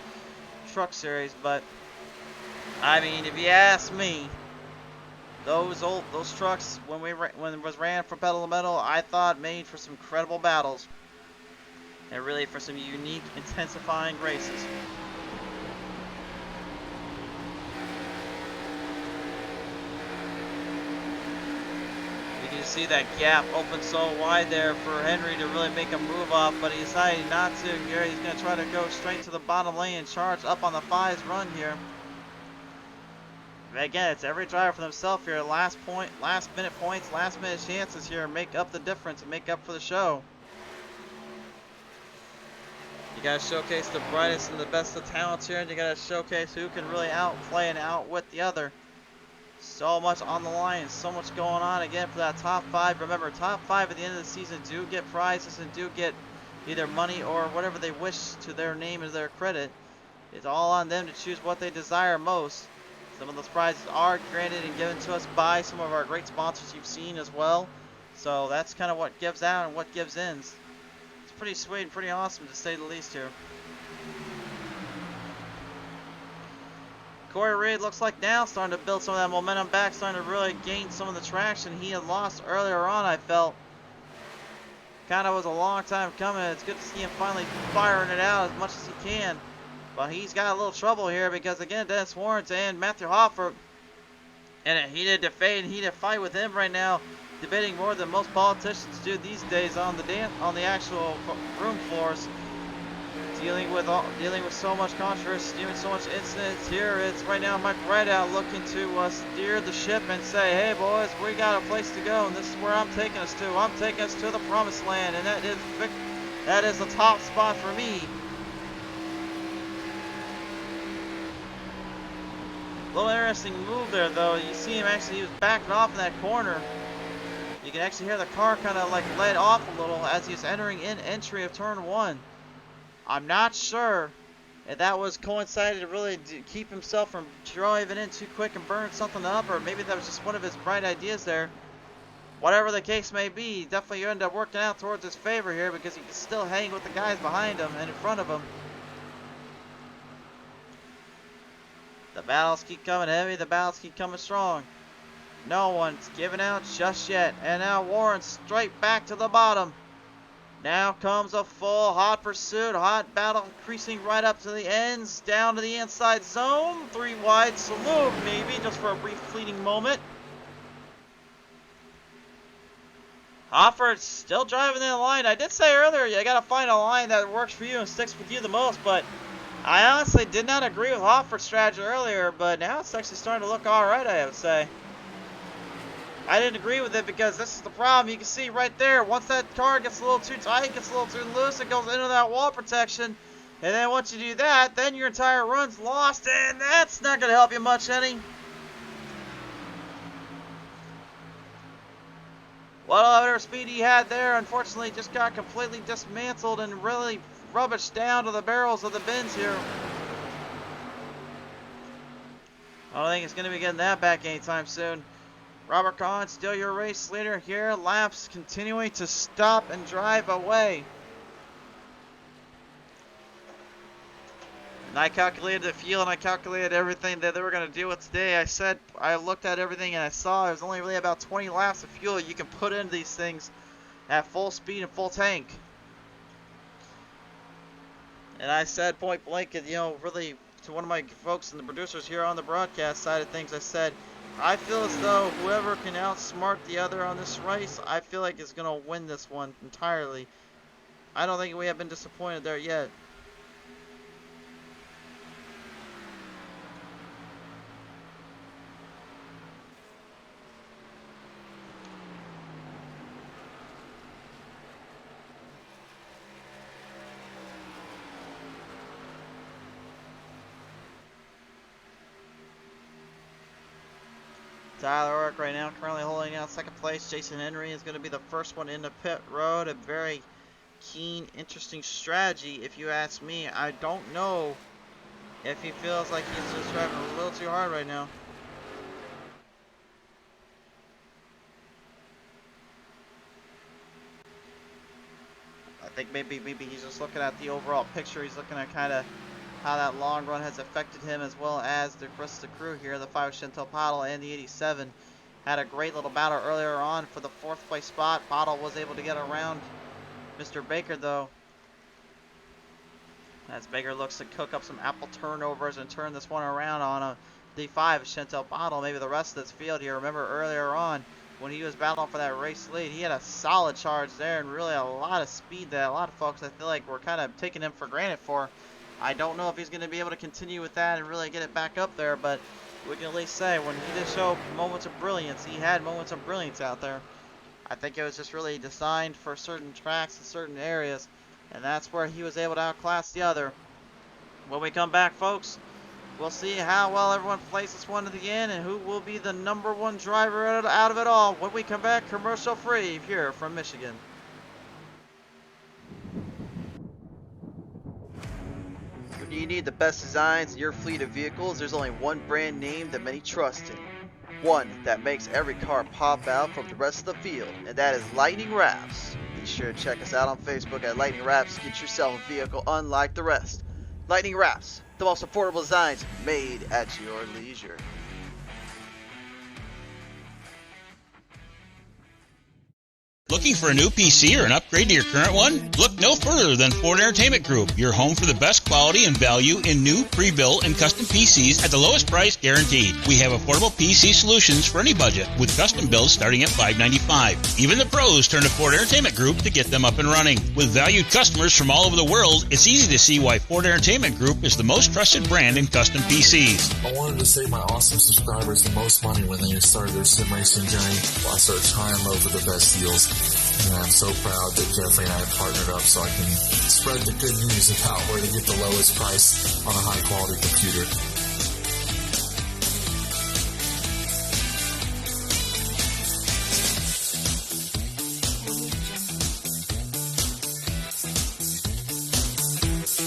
Speaker 2: Truck Series, but I mean, if you ask me, those trucks when it was ran for pedal to metal, I thought made for some incredible battles and really for some unique, intensifying races. You can see that gap open so wide there for Henry to really make a move off, but he decided not to here. He's going to try to go straight to the bottom lane and charge up on the 5's run here. But again, it's every driver for themselves here. Last minute points, last minute chances here make up the difference and make up for the show. You got to showcase the brightest and the best of talents here, and you got to showcase who can really outplay and outwit the other. So much on the line, so much going on again for that top 5. Remember, top 5 at the end of the season do get prizes and do get either money or whatever they wish to their name and their credit. It's all on them to choose what they desire most. Some of those prizes are granted and given to us by some of our great sponsors you've seen as well. So that's kind of what gives out and what gives in. It's pretty sweet and pretty awesome to say the least here. Corey Reed looks like now starting to build some of that momentum back, starting to really gain some of the traction he had lost earlier on, I felt. Kind of was a long time coming. It's good to see him finally firing it out as much as he can. But he's got a little trouble here because, again, Dennis Warrens and Matthew Hoffert in a heated debate and heated fight with him right now, debating more than most politicians do these days on the actual room floors. Dealing with so much controversy, dealing with so much incidents here. It's right now Mike Rideout looking to steer the ship and say, hey boys, we got a place to go, and this is where I'm taking us to. I'm taking us to the promised land, and that is the top spot for me. A little interesting move there, though. You see him actually, he was backing off in that corner. You can actually hear the car kind of like let off a little as he's entering in entry of turn 1. I'm not sure if that was coincided to really keep himself from driving in too quick and burning something up, or maybe that was just one of his bright ideas there. Whatever the case may be, definitely ended up working out towards his favor here because he can still hang with the guys behind him and in front of him. The battles keep coming heavy, the battles keep coming strong. No one's giving out just yet, and now Warren straight back to the bottom. Now comes a full hot pursuit, hot battle increasing right up to the ends, down to the inside zone. 3 wide salute maybe, just for a brief fleeting moment. Hoffert's still driving in the line. I did say earlier, you gotta find a line that works for you and sticks with you the most, but I honestly did not agree with Hoffert's strategy earlier, but now it's actually starting to look alright, I would say. I didn't agree with it because this is the problem. You can see right there, once that car gets a little too tight, gets a little too loose, it goes into that wall protection. And then once you do that, then your entire run's lost, and that's not going to help you much any. Whatever speed he had there, unfortunately, just got completely dismantled and really rubbished down to the barrels of the bins here. I don't think it's going to be getting that back anytime soon. Robert Kahn, still your race leader here. Laps continuing to stop and drive away. And I calculated the fuel and I calculated everything that they were going to do with today. I looked at everything and I saw there's only really about 20 laps of fuel you can put into these things at full speed and full tank. And I said point blank, really to one of my folks and the producers here on the broadcast side of things, I said, I feel as though whoever can outsmart the other on this race, I feel like is going to win this one entirely. I don't think we have been disappointed there yet. Tyler Orrick right now currently holding out second place. Jason Henry is going to be the first one into pit road. A very keen, interesting strategy, if you ask me. I don't know if he feels like he's just driving a little too hard right now. think maybe he's just looking at the overall picture. He's looking at kind of how that long run has affected him, as well as the rest of the crew here. The 5 Chantel Paddle and the 87 had a great little battle earlier on for the 4th place spot. Paddle was able to get around Mr. Baker, though, as Baker looks to cook up some apple turnovers and turn this one around on a D5 Chantel Paddle. Maybe the rest of this field here. Remember earlier on when he was battling for that race lead, he had a solid charge there and really a lot of speed that a lot of folks, I feel like, were kind of taking him for granted for. I don't know if he's going to be able to continue with that and really get it back up there, but we can at least say when he did show moments of brilliance, he had moments of brilliance out there. I think it was just really designed for certain tracks and certain areas, and that's where he was able to outclass the other. When we come back, folks, we'll see how well everyone plays this one to the end and who will be the #1 driver out of it all when we come back commercial free here from Michigan.
Speaker 4: When you need the best designs in your fleet of vehicles, there's only one brand name that many trust in. One that makes every car pop out from the rest of the field, and that is Lightning Wraps. Be sure to check us out on Facebook at Lightning Wraps to get yourself a vehicle unlike the rest. Lightning Wraps, the most affordable designs made at your leisure.
Speaker 5: Looking for a new PC or an upgrade to your current one? Look no further than Ford Entertainment Group, your home for the best quality and value in new, pre-built, and custom PCs at the lowest price guaranteed. We have affordable PC solutions for any budget, with custom builds starting at $595. Even the pros turn to Ford Entertainment Group to get them up and running. With valued customers from all over the world, it's easy to see why Ford Entertainment Group is the most trusted brand in custom PCs.
Speaker 6: I wanted to save my awesome subscribers the most money when they started their sim racing journey. I started trying to look for the best deals. And I'm so proud that Jeffrey and I have partnered up so I can spread the good news about where to get the lowest price on a high quality computer.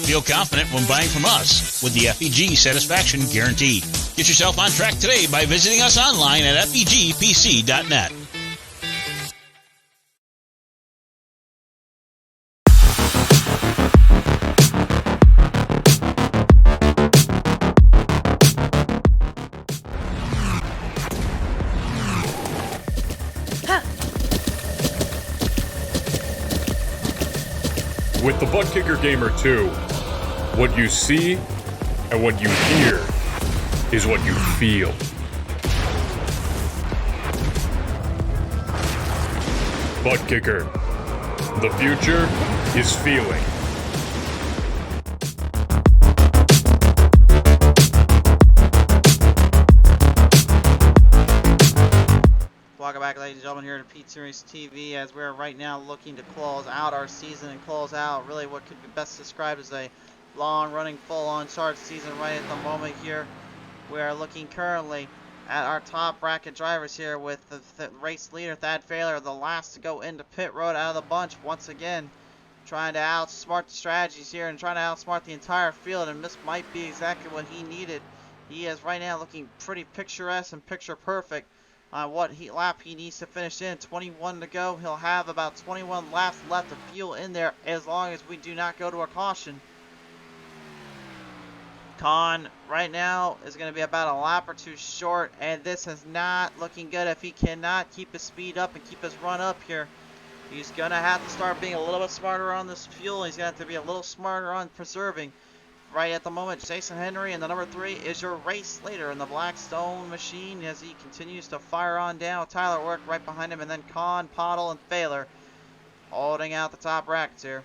Speaker 5: Feel confident when buying from us with the FEG Satisfaction Guarantee. Get yourself on track today by visiting us online at fegpc.net.
Speaker 7: With the Butt Kicker Gamer 2, what you see and what you hear is what you feel. Butt Kicker. The future is feeling.
Speaker 2: Welcome back, ladies and gentlemen, here to Pete Series TV, as we're right now looking to close out our season and close out really what could be best described as a long-running, full-on charge season right at the moment here. We are looking currently at our top bracket drivers here with the race leader, Thad Failer, the last to go into pit road out of the bunch, once again trying to outsmart the strategies here and trying to outsmart the entire field, and this might be exactly what he needed. He is right now looking pretty picturesque and picture perfect on what lap he needs to finish in. 21 to go. He'll have about 21 laps left of fuel in there as long as we do not go to a caution. Khan right now is going to be about a lap or two short, and this is not looking good if he cannot keep his speed up and keep his run up here. He's going to have to start being a little bit smarter on this fuel. He's going to have to be a little smarter on preserving. Right at the moment, Jason Henry, and the number 3 is your race leader in the Blackstone machine as he continues to fire on down. Tyler Work right behind him, and then Kahn, Pottle, and Failer holding out the top brackets here.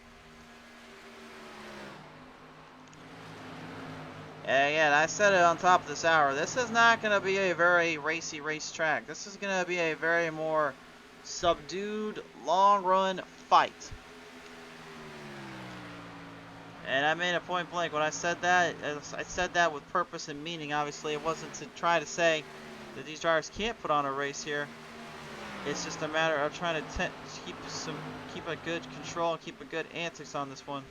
Speaker 2: And again, I said it on top of this hour, this is not going to be a very racy racetrack. This is going to be a very more subdued, long-run fight. And I made a point blank when I said that. I said that with purpose and meaning. Obviously, it wasn't to try to say that these drivers can't put on a race here. It's just a matter of trying to keep a good control and keep a good antics on this one.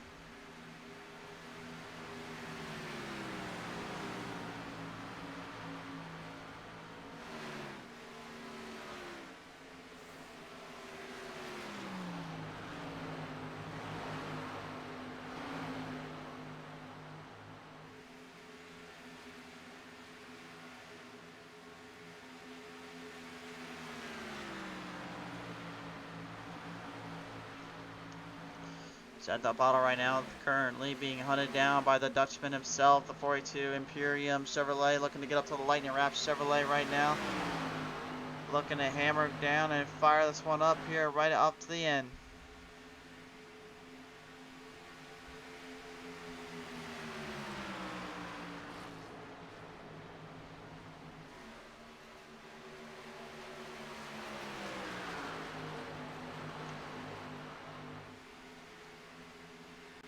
Speaker 2: Sent up Auto right now, currently being hunted down by the Dutchman himself, the 42 Imperium Chevrolet, looking to get up to the Lightning Wrap Chevrolet right now. Looking to hammer down and fire this one up here right up to the end.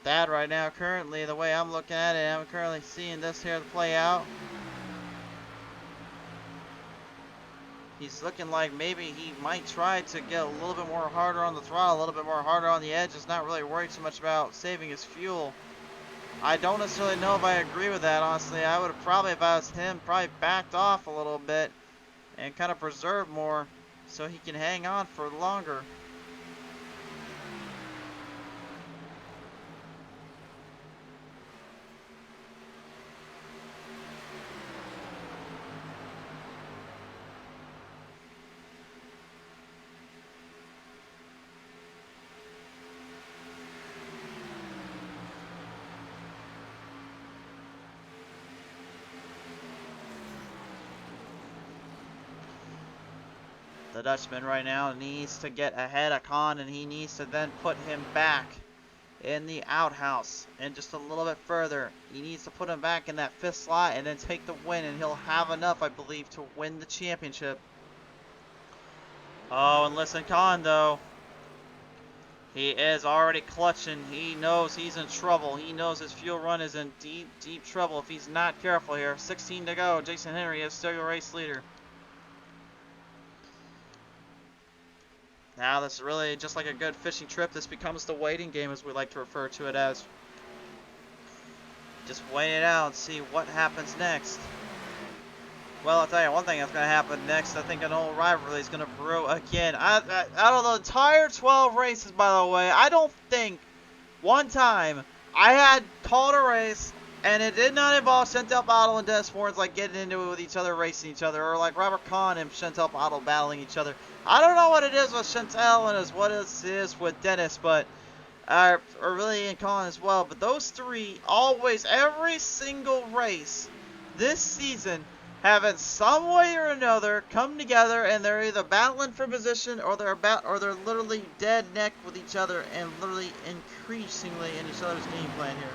Speaker 2: That right now, currently, the way I'm looking at it, I'm currently seeing this here play out. He's looking like maybe he might try to get a little bit more harder on the throttle, a little bit more harder on the edge. Just not really worried too much about saving his fuel. I don't necessarily know if I agree with that, honestly. I would have probably, if I was him, probably backed off a little bit and kind of preserved more so he can hang on for longer. The Dutchman right now needs to get ahead of Khan, and he needs to then put him back in the outhouse and just a little bit further. He needs to put him back in that fifth slot and then take the win, and he'll have enough, I believe, to win the championship. Oh, and listen, Khan, though. He is already clutching. He knows he's in trouble. He knows his fuel run is in deep, deep trouble if he's not careful here. 16 to go. Jason Henry is still your race leader. Now this is really just like a good fishing trip. This becomes the waiting game, as we like to refer to it as. Just wait it out and see what happens next. Well, I'll tell you one thing that's going to happen next. I think an old rivalry is going to brew again. Out of the entire 12 races, by the way, I don't think one time I had called a race and it did not involve Chantel Bottle and Dennis Fords like getting into it with each other, racing each other, or like Robert Kahn and Chantel Bottle battling each other. I don't know what it is with Chantel and what it is with Dennis, but or really in Kahn as well. But those three always, every single race this season, have in some way or another come together, and they're either battling for position or they're literally dead neck with each other and literally increasingly in each other's game plan here.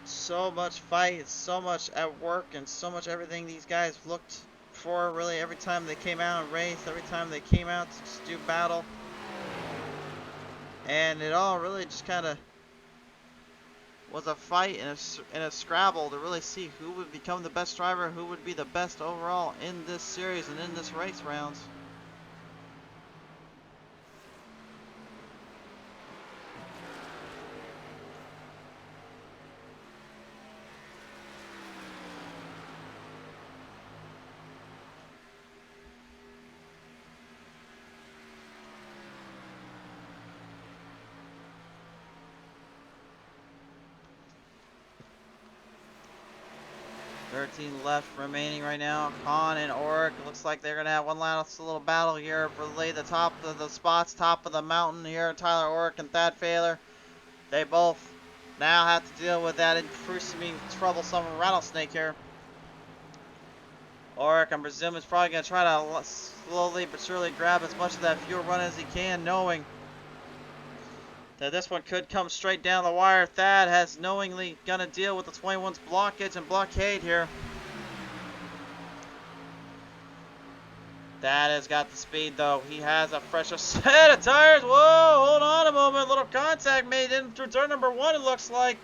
Speaker 2: So much fight, so much at work, and so much everything these guys looked for really every time they came out and raced, every time they came out to just do battle. And it all really just kind of was a fight and a scrabble to really see who would become the best driver, who would be the best overall in this series and in this race rounds. Left remaining right now. Khan and Oric, looks like they're gonna have one last little battle here for the top of the spots, top of the mountain here. Tyler Oric and Thad Failer, they both now have to deal with that increasingly troublesome rattlesnake here. Oric, I'm presuming, is probably gonna try to slowly but surely grab as much of that fuel run as he can, knowing that this one could come straight down the wire. Thad has knowingly gonna deal with the 21's blockage and blockade here. Thad has got the speed, though. He has a fresher set of tires. Whoa, hold on a moment. Little contact made in through turn number 1, it looks like.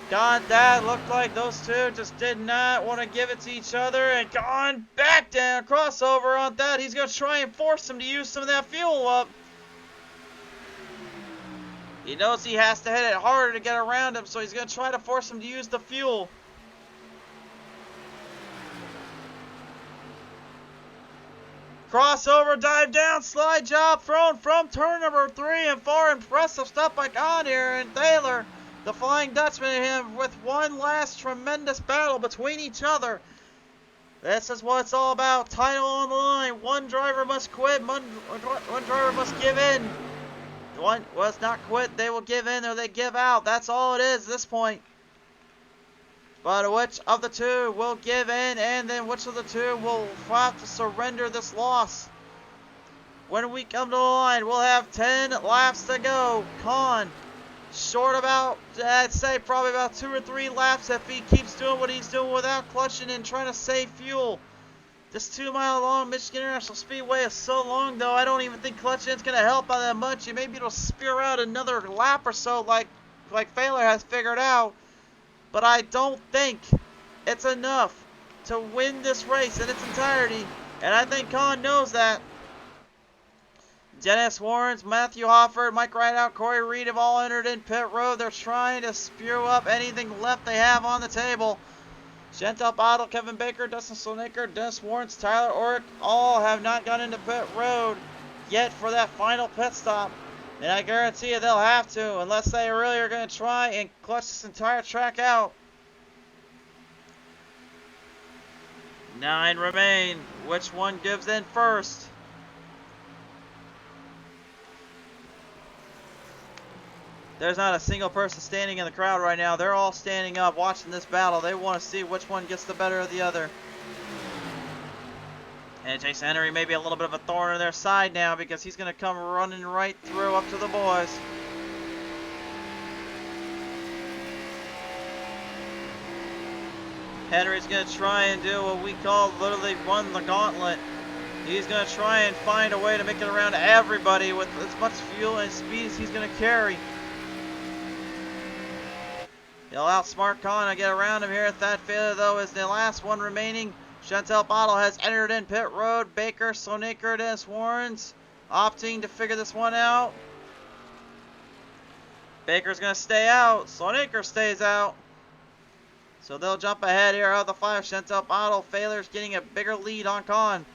Speaker 2: God, that looked like those two just did not want to give it to each other. And gone back down. Crossover on that. He's going to try and force him to use some of that fuel up. He knows he has to hit it harder to get around him, so he's going to try to force him to use the fuel. Crossover, dive down, slide job thrown from turn number 3 and 4. Impressive stuff by Con here, and Taylor, the Flying Dutchman, and him with one last tremendous battle between each other. This is what it's all about. Title on the line. One driver must quit. One driver must give in. One was not quit. They will give in or they give out. That's all it is at this point. But which of the two will give in, and then which of the two will have to surrender this loss? When we come to the line, we'll have 10 laps to go. Con, short about, I'd say probably about 2 or 3 laps if he keeps doing what he's doing without clutching and trying to save fuel. This 2-mile-long Michigan International Speedway is so long, though, I don't even think clutching's going to help out that much. Maybe it'll spear out another lap or so like Failer has figured out. But I don't think it's enough to win this race in its entirety. And I think Con knows that. Dennis Warrens, Matthew Hofford, Mike Rideout, Corey Reed have all entered in pit road. They're trying to spew up anything left they have on the table. Chantal Bottle, Kevin Baker, Dustin Solnicker, Dennis Warrens, Tyler Orrick all have not gone into pit road yet for that final pit stop. And I guarantee you they'll have to, unless they really are going to try and clutch this entire track out. 9 remain. Which one gives in first? There's not a single person standing in the crowd right now. They're all standing up watching this battle. They want to see which one gets the better of the other. And Jason Henry may be a little bit of a thorn in their side now because he's going to come running right through up to the boys. Henry's going to try and do what we call literally run the gauntlet. He's going to try and find a way to make it around everybody with as much fuel and speed as he's going to carry. He'll outsmart Con and get around him here. Thad Failer, though, is the last one remaining. Chantel Bottle has entered in pit road. Baker, Sonaker, Dennis Warrens opting to figure this one out. Baker's going to stay out. Sonaker stays out. So they'll jump ahead here out of the 5. Chantel Bottle, Failer's getting a bigger lead on Con.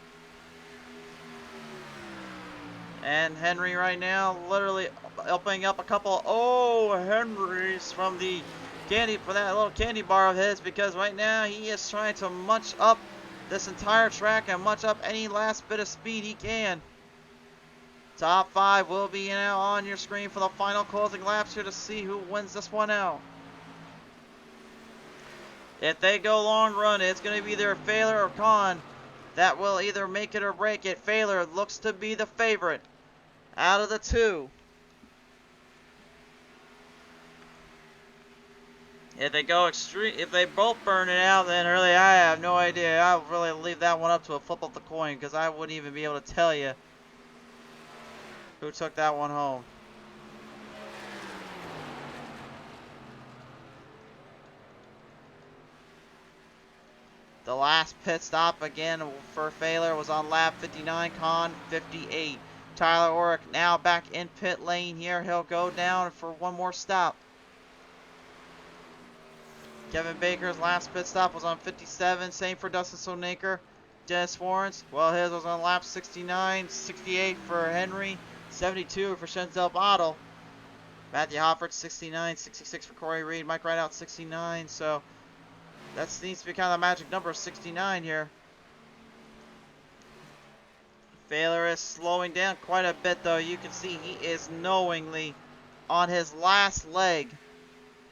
Speaker 2: And Henry right now literally opening up a couple Henrys from the candy, for that little candy bar of his, because right now he is trying to munch up this entire track and munch up any last bit of speed he can. Top 5 will be now on your screen for the final closing laps here to see who wins this one out. If they go long run, it's going to be either Failer or Con that will either make it or break it. Failer looks to be the favorite out of the two. If they go extreme, if they both burn it out, then really I have no idea. I'll really leave that one up to a flip of the coin, because I wouldn't even be able to tell you who took that one home. The last pit stop again for Failer was on lap 59, Con 58. Tyler Orrick now back in pit lane here. He'll go down for one more stop. Kevin Baker's last pit stop was on 57. Same for Dustin Sonaker. Dennis Warrens, well, his was on lap 69. 68 for Henry. 72 for Chantel Bottle. Matthew Hofford, 69. 66 for Corey Reed. Mike Rideout, 69. So that needs to be kind of the magic number, 69 here. Failer is slowing down quite a bit, though. You can see he is knowingly on his last leg.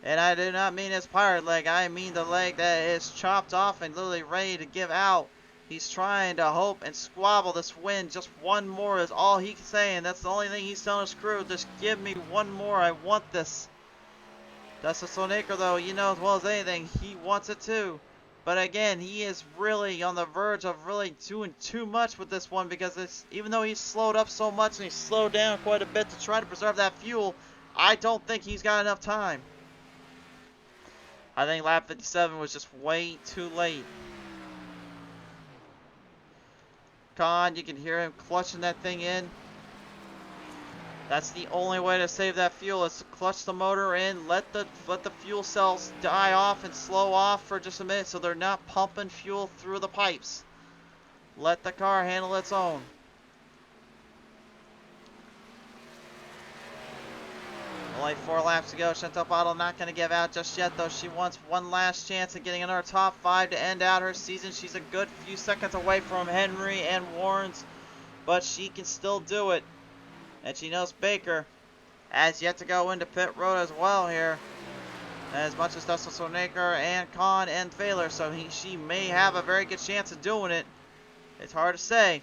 Speaker 2: And I do not mean his pirate leg. I mean the leg that is chopped off and literally ready to give out. He's trying to hope and squabble this win. Just one more is all he's saying. That's the only thing he's telling his crew. Just give me one more. I want this. Dustin Sonaker, though, you know as well as anything, he wants it too. But again, he is really on the verge of really doing too much with this one, because it's, even though he's slowed up so much and he's slowed down quite a bit to try to preserve that fuel, I don't think he's got enough time. I think lap 57 was just way too late. Con, you can hear him clutching that thing in. That's the only way to save that fuel is to clutch the motor in, let the fuel cells die off and slow off for just a minute so they're not pumping fuel through the pipes. Let the car handle its own. Only 4 laps to go. Chantal Bottle not going to give out just yet, though. She wants one last chance at getting another top 5 to end out her season. She's a good few seconds away from Henry and Warrens, but she can still do it. And she knows Baker has yet to go into pit road as well here, as much as Dustin Sonaker and Kahn and Thaler, so she may have a very good chance of doing it. It's hard to say.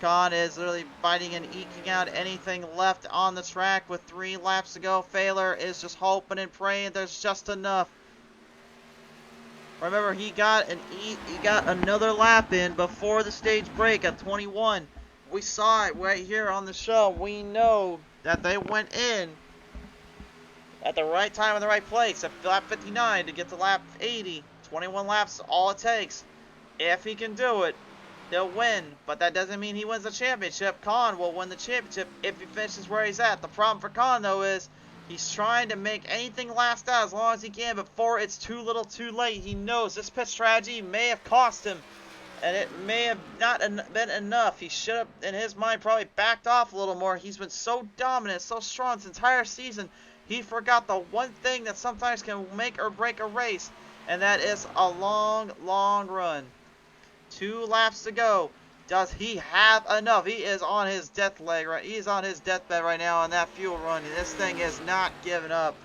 Speaker 2: Kahn is literally fighting and eking out anything left on the track with 3 laps to go. Thaler is just hoping and praying there's just enough. Remember, he got another lap in before the stage break at 21. We saw it right here on the show. We know that they went in at the right time in the right place at lap 59 to get to lap 80. 21 laps, all it takes. If he can do it, he'll win. But that doesn't mean he wins the championship. Kahn will win the championship if he finishes where he's at. The problem for Kahn, though, is he's trying to make anything last out as long as he can before it's too little too late. He knows this pit strategy may have cost him, and it may have not been enough. He should have, in his mind, probably backed off a little more. He's been so dominant, so strong this entire season. He forgot the one thing that sometimes can make or break a race, and that is a long, long run. 2 laps to go. Does he have enough? He is on his death leg, right? He's on his deathbed right now on that fuel run. This thing is not giving up.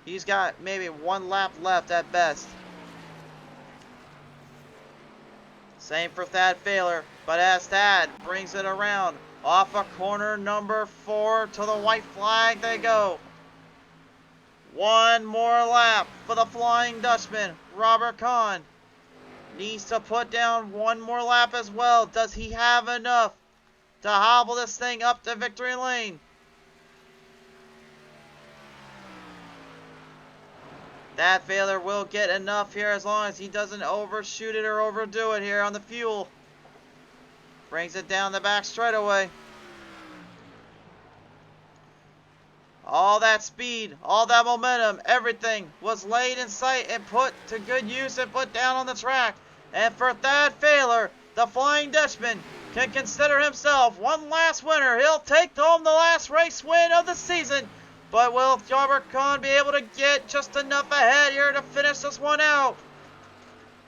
Speaker 2: He's got maybe 1 lap left at best. Same for Thad Thaler, but as Thad brings it around off of corner number 4 to the white flag they go. 1 more lap for the Flying Dutchman. Robert Kahn needs to put down 1 more lap as well. Does he have enough to hobble this thing up to victory lane? That Thaler will get enough here as long as he doesn't overshoot it or overdo it here on the fuel. Brings it down the back straightaway. All that speed, all that momentum, everything was laid in sight and put to good use and put down on the track. And for Thad Thaler, the Flying Dutchman can consider himself one last winner. He'll take home the last race win of the season. But will Robert Kahn be able to get just enough ahead here to finish this one out?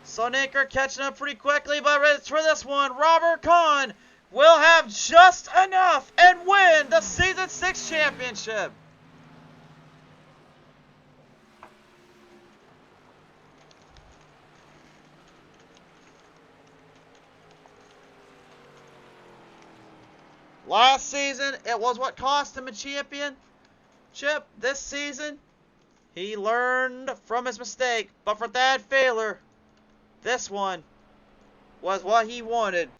Speaker 2: Sonaker catching up pretty quickly, but for this one, Robert Kahn will have just enough and win the Season 6 championship. Last season, it was what cost him a championship. This season, he learned from his mistake. But for Thad Thaler, this one was what he wanted.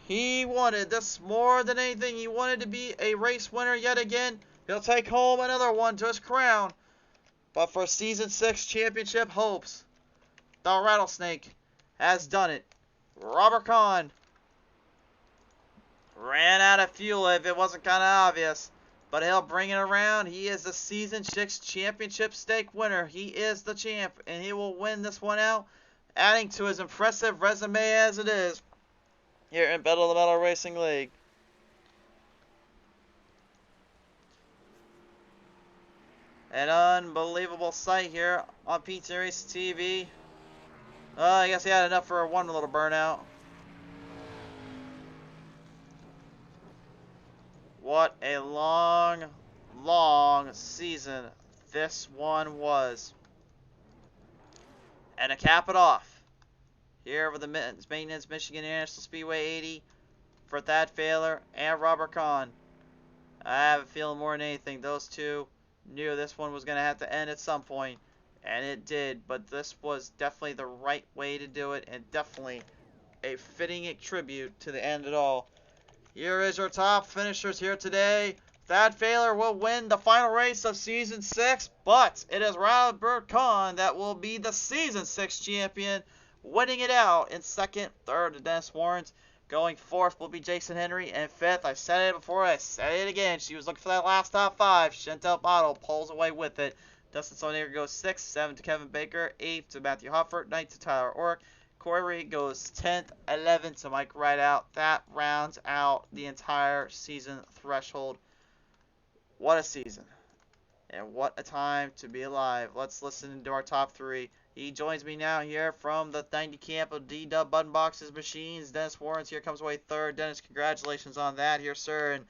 Speaker 2: He wanted this more than anything. He wanted to be a race winner yet again. He'll take home another one to his crown. But for Season 6 championship hopes, the Rattlesnake has done it. Robert Kahn ran out of fuel if it wasn't kind of obvious. But he'll bring it around. He is the Season 6 championship stake winner. He is the champ, and he will win this one out, adding to his impressive resume as it is here in Battle of the Metal Racing League. An unbelievable sight here on Pizza Race TV. I guess he had enough for one little burnout. What a long, long season this one was. And to cap it off, here with the Maintenance Michigan International Speedway 80 for Thad Thaler and Robert Kahn. I have a feeling more than anything, those two knew this one was going to have to end at some point. And it did, but this was definitely the right way to do it, and definitely a fitting tribute to the end of it all. Here is your top finishers here today. Thad Thaler will win the final race of Season 6, but it is Robert Kahn that will be the Season 6 champion Winning it out in second, third to Dennis Warrens. Going fourth will be Jason Henry, and fifth, I said it before, I said it again. She was looking for that last top five. Chantel Bottle pulls away with it. Dustin Sonier goes sixth, seventh to Kevin Baker, eighth to Matthew Hoffert, ninth to Tyler Ork. Corey goes 10th, 11th to Mike Rideout. That rounds out the entire season threshold. What a season. And what a time to be alive. Let's listen to our top three. He joins me now here from the 90 camp of D-Dub Button Boxes Machines. Dennis Warrens here comes away third. Dennis, congratulations on that here, sir. And,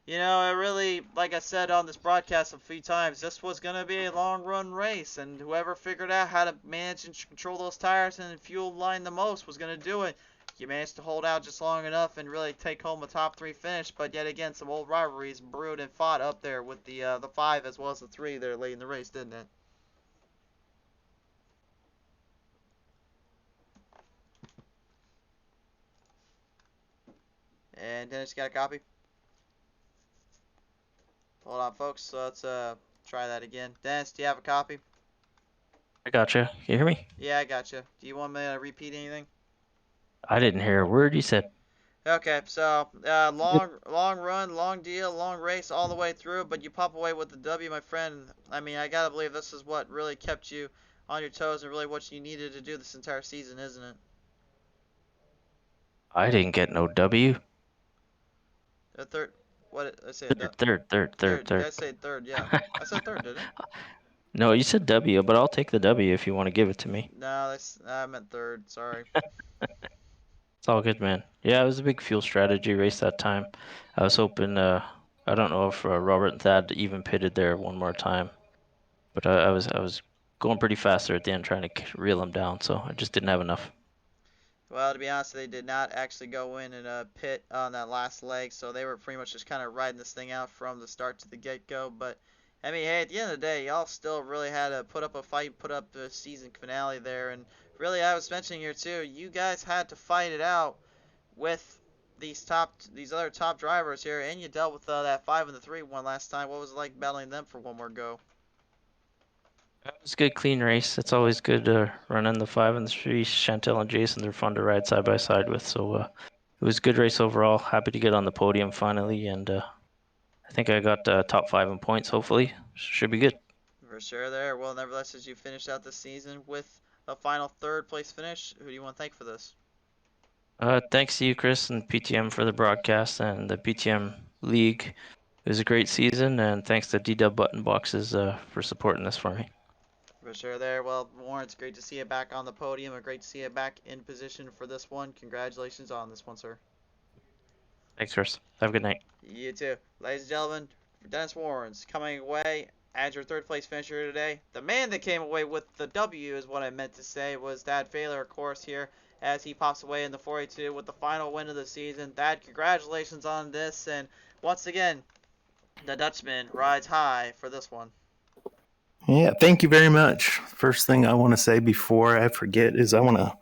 Speaker 2: you know, I really, like I said on this broadcast a few times, this was going to be a long run race. And whoever figured out how to manage and control those tires and fuel line the most was going to do it. You managed to hold out just long enough and really take home a top three finish, but yet again, some old rivalries brewed and fought up there with the 5 as well as the 3 there late in the race, didn't it? And Dennis, you got a copy? Hold on, folks. So let's try that again. Dennis, do you have a copy?
Speaker 8: I gotcha. Can you hear me?
Speaker 2: Yeah, I got you. Do you want me to repeat anything?
Speaker 8: I didn't hear a word you said.
Speaker 2: Okay, so long run, long deal, long race all the way through, but you pop away with the W, my friend. I mean, I gotta believe this is what really kept you on your toes and really what you needed to do this entire season, isn't it?
Speaker 8: I didn't get no W.
Speaker 2: The third, what I say?
Speaker 8: Third.
Speaker 2: Did I say third? Yeah, I said third, didn't I?
Speaker 8: No, you said W, but I'll take the W if you want to give it to me.
Speaker 2: No, I meant third. Sorry.
Speaker 8: It's all good, man. Yeah, it was a big fuel strategy race that time. I was hoping, I don't know if Robert and Thad even pitted there one more time, but I was going pretty fast there at the end trying to reel them down, so I just didn't have enough.
Speaker 2: Well, to be honest, they did not actually go in and pit on that last leg, so they were pretty much just kind of riding this thing out from the start to the get-go. But I mean, hey, at the end of the day, y'all still really had to put up a fight, put up the season finale there, and really, I was mentioning here too, you guys had to fight it out with these other top drivers here, and you dealt with that 5 and the 3 one last time. What was it like battling them for one more go?
Speaker 8: It was a good, clean race. It's always good to run in the 5 and the 3. Chantel and Jason, they're fun to ride side by side with, so it was a good race overall. Happy to get on the podium finally, and I think I got top 5 in points, hopefully. Should be good.
Speaker 2: For sure there. Well, nevertheless, as you finished out the season with a final third place finish, who do you want to thank for this?
Speaker 8: Thanks to you, Chris, and PTM for the broadcast and the PTM League. It was a great season, and thanks to D-Dub Button Boxes for supporting this for me.
Speaker 2: For sure there. Well, Warren, it's great to see you back on the podium and great to see you back in position for this one. Congratulations on this one, sir.
Speaker 8: Thanks, Chris. Have a good night.
Speaker 2: You too. Ladies and gentlemen, for Dennis Warrens coming away as your third place finisher today. The man that came away with the W is what I meant to say was Thad Failer, of course, here as he pops away in the 482 with the final win of the season. Thad, congratulations on this, and once again, the Dutchman rides high for this one.
Speaker 9: Yeah, thank you very much. First thing I want to say before I forget is I want to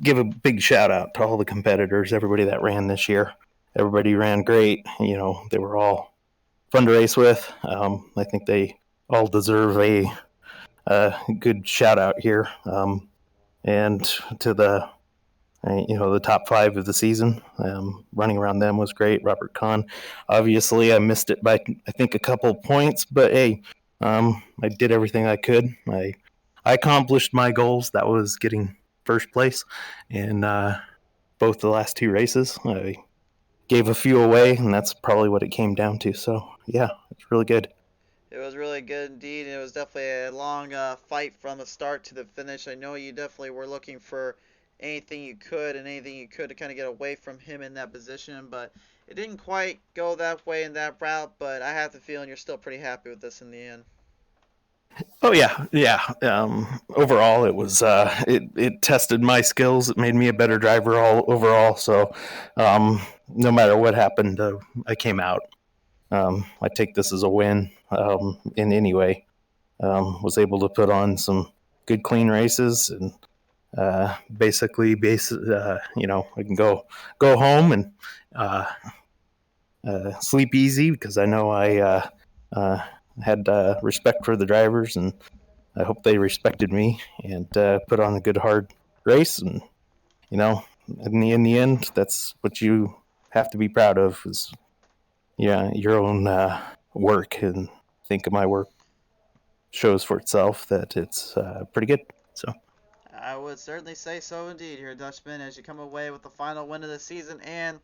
Speaker 9: give a big shout out to all the competitors, everybody that ran this year. Everybody ran great. You know, they were all fun to race with. I think they all deserve a good shout out here. And to the the top 5 of the season, running around them was great. Robert Kahn, obviously I missed it by I think a couple points, but hey, I did everything I could. I accomplished my goals. That was getting first place in both the last 2 races. I gave a few away, and that's probably what it came down to. So yeah, it's really good.
Speaker 2: It was really good indeed, and it was definitely a long fight from the start to the finish. I know you definitely were looking for anything you could to kind of get away from him in that position, but it didn't quite go that way in that route. But I have the feeling you're still pretty happy with this in the end.
Speaker 9: Oh yeah. Overall, it was it tested my skills. It made me a better driver overall. So no matter what happened, I came out. I take this as a win in any way. Was able to put on some good clean races and I can go home and sleep easy because I know I had respect for the drivers, and I hope they respected me and put on a good hard race, and in the end, that's what you have to be proud of is your own work. And I think my work shows for itself that it's pretty good. So
Speaker 2: I would certainly say so indeed here, Dutchman, as you come away with the final win of the season and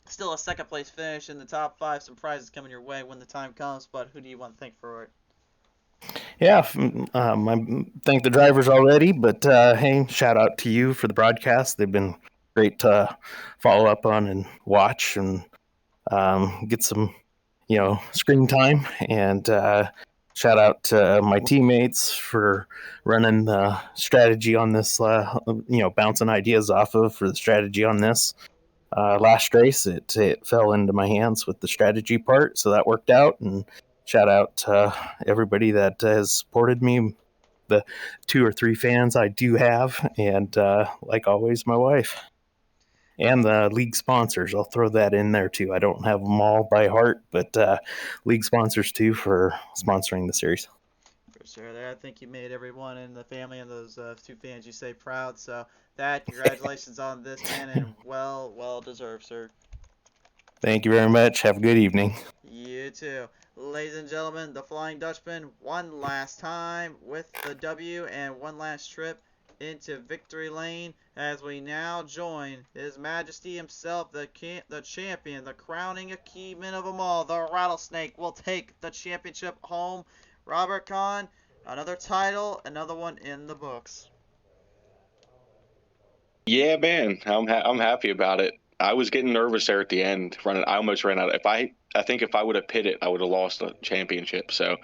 Speaker 2: still a second place finish in the top five. Some prizes coming your way when the time comes, but who do you want to thank for it?
Speaker 9: yeah, I thank the drivers already, but hey, shout out to you for the broadcast. They've been great to follow up on and watch and get some screen time. And shout out to my teammates for running the strategy on this, bouncing ideas off of for the strategy on this. Last race, it fell into my hands with the strategy part, so that worked out. And shout out to everybody that has supported me, the 2 or 3 fans I do have, and like always, my wife. And the league sponsors, I'll throw that in there too. I don't have them all by heart, but league sponsors too for sponsoring the series.
Speaker 2: For sure, there. I think you made everyone in the family and those 2 fans you say proud. So that, congratulations on this, man, and well deserved, sir.
Speaker 9: Thank you very much. Have a good evening.
Speaker 2: You too. Ladies and gentlemen, the Flying Dutchman one last time with the W and one last trip into victory lane as we now join His Majesty himself, the champion, the crowning achievement of them all. The Rattlesnake will take the championship home. Robert Kahn, another title, another one in the books.
Speaker 10: Yeah, man, I'm happy about it. I was getting nervous there at the end. I almost ran out. I think if I would have pitted, I would have lost the championship. So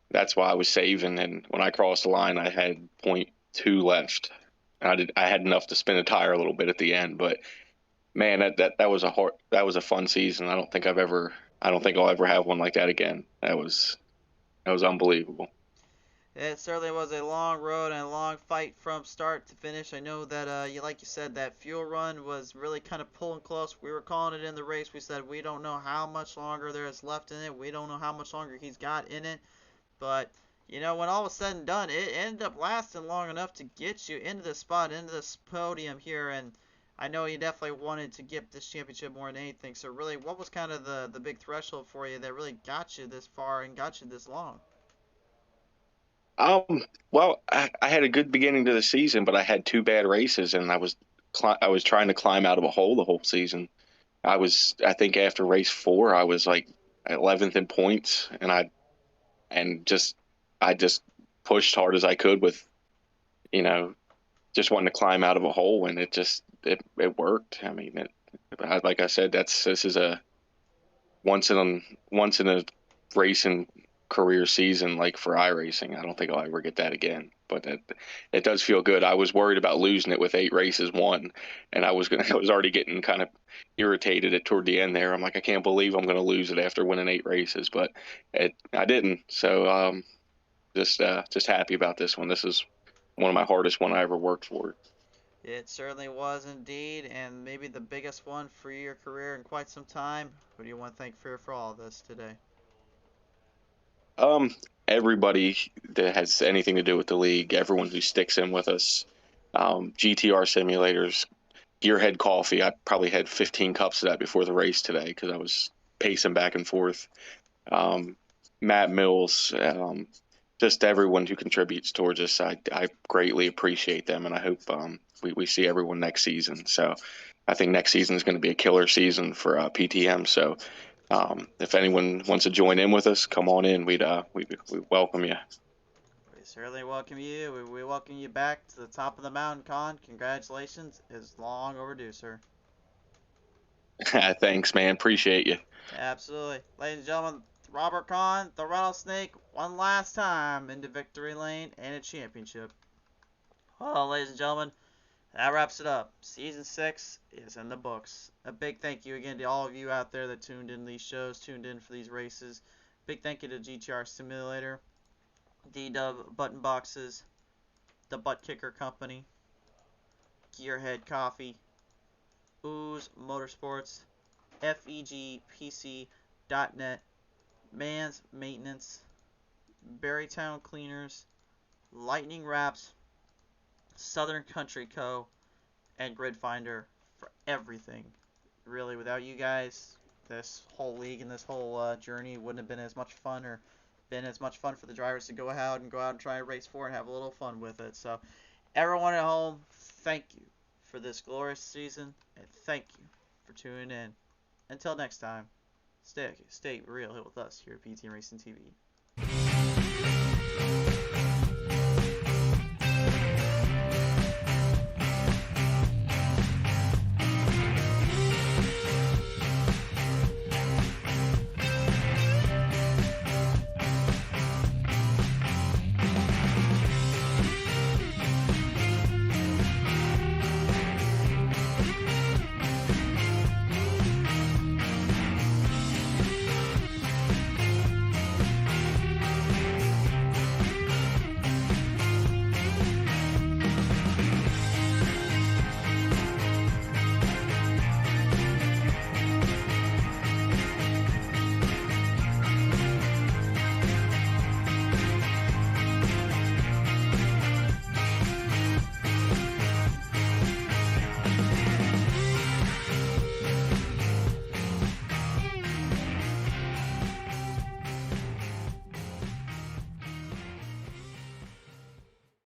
Speaker 10: that's why I was saving. And when I crossed the line, I had .2 left. I had enough to spin a tire a little bit at the end. But man, that was a fun season. I don't think I'll ever have one like that again. That was unbelievable.
Speaker 2: It certainly was a long road and a long fight from start to finish. I know that, like you said, that fuel run was really kind of pulling close. We were calling it in the race. We said we don't know how much longer there is left in it. We don't know how much longer he's got in it. But, when all was said and done, it ended up lasting long enough to get you into this spot, into this podium here. And I know you definitely wanted to get this championship more than anything. So really, what was kind of the big threshold for you that really got you this far and got you this long?
Speaker 10: Well, I had a good beginning to the season, but I had 2 bad races, and I was trying to climb out of a hole the whole season. I think after race 4, I was like 11th in points, and and just I just pushed hard as I could with, you know, just wanting to climb out of a hole, and it worked. I mean, like I said, this is a once in a racing career season, like for iRacing. I don't think I'll ever get that again, but it does feel good. I was worried about losing it with 8 races won, and I was already getting kind of irritated at toward the end there. I'm like, I can't believe I'm going to lose it after winning 8 races, but I didn't. So just happy about this one. This is one of my hardest one I ever worked for.
Speaker 2: It certainly was indeed, and maybe the biggest one for your career in quite some time. Who do you want to thank for all of this today?
Speaker 10: Everybody that has anything to do with the league, everyone who sticks in with us, GTR simulators, Gearhead coffee. I probably had 15 cups of that before the race today because I was pacing back and forth. Matt Mills, just everyone who contributes towards us, I greatly appreciate them, and I hope we see everyone next season. So I think next season is going to be a killer season for PTM. So if anyone wants to join in with us, come on in. We welcome you.
Speaker 2: We certainly welcome you. We welcome you back to the top of the mountain, Con. Congratulations. It's long overdue, sir.
Speaker 10: Thanks, man. Appreciate you.
Speaker 2: Absolutely. Ladies and gentlemen, Robert Kahn, the Rattlesnake, one last time into victory lane and a championship. Well, ladies and gentlemen, that wraps it up. Season 6 is in the books. A big thank you again to all of you out there that tuned in these shows, tuned in for these races. Big thank you to GTR Simulator, D-Dub Button Boxes, the Butt Kicker Company, Gearhead Coffee, Ooze Motorsports, FEGPC.net, Man's Maintenance, Berrytown Cleaners, Lightning Wraps, Southern Country Co., and Grid Finder for everything. Really, without you guys, this whole league and this whole journey wouldn't have been as much fun, or been as much fun for the drivers to go out and try and race for and have a little fun with it. So, everyone at home, thank you for this glorious season, and thank you for tuning in. Until next time, stay real here with us here at PT Racing TV.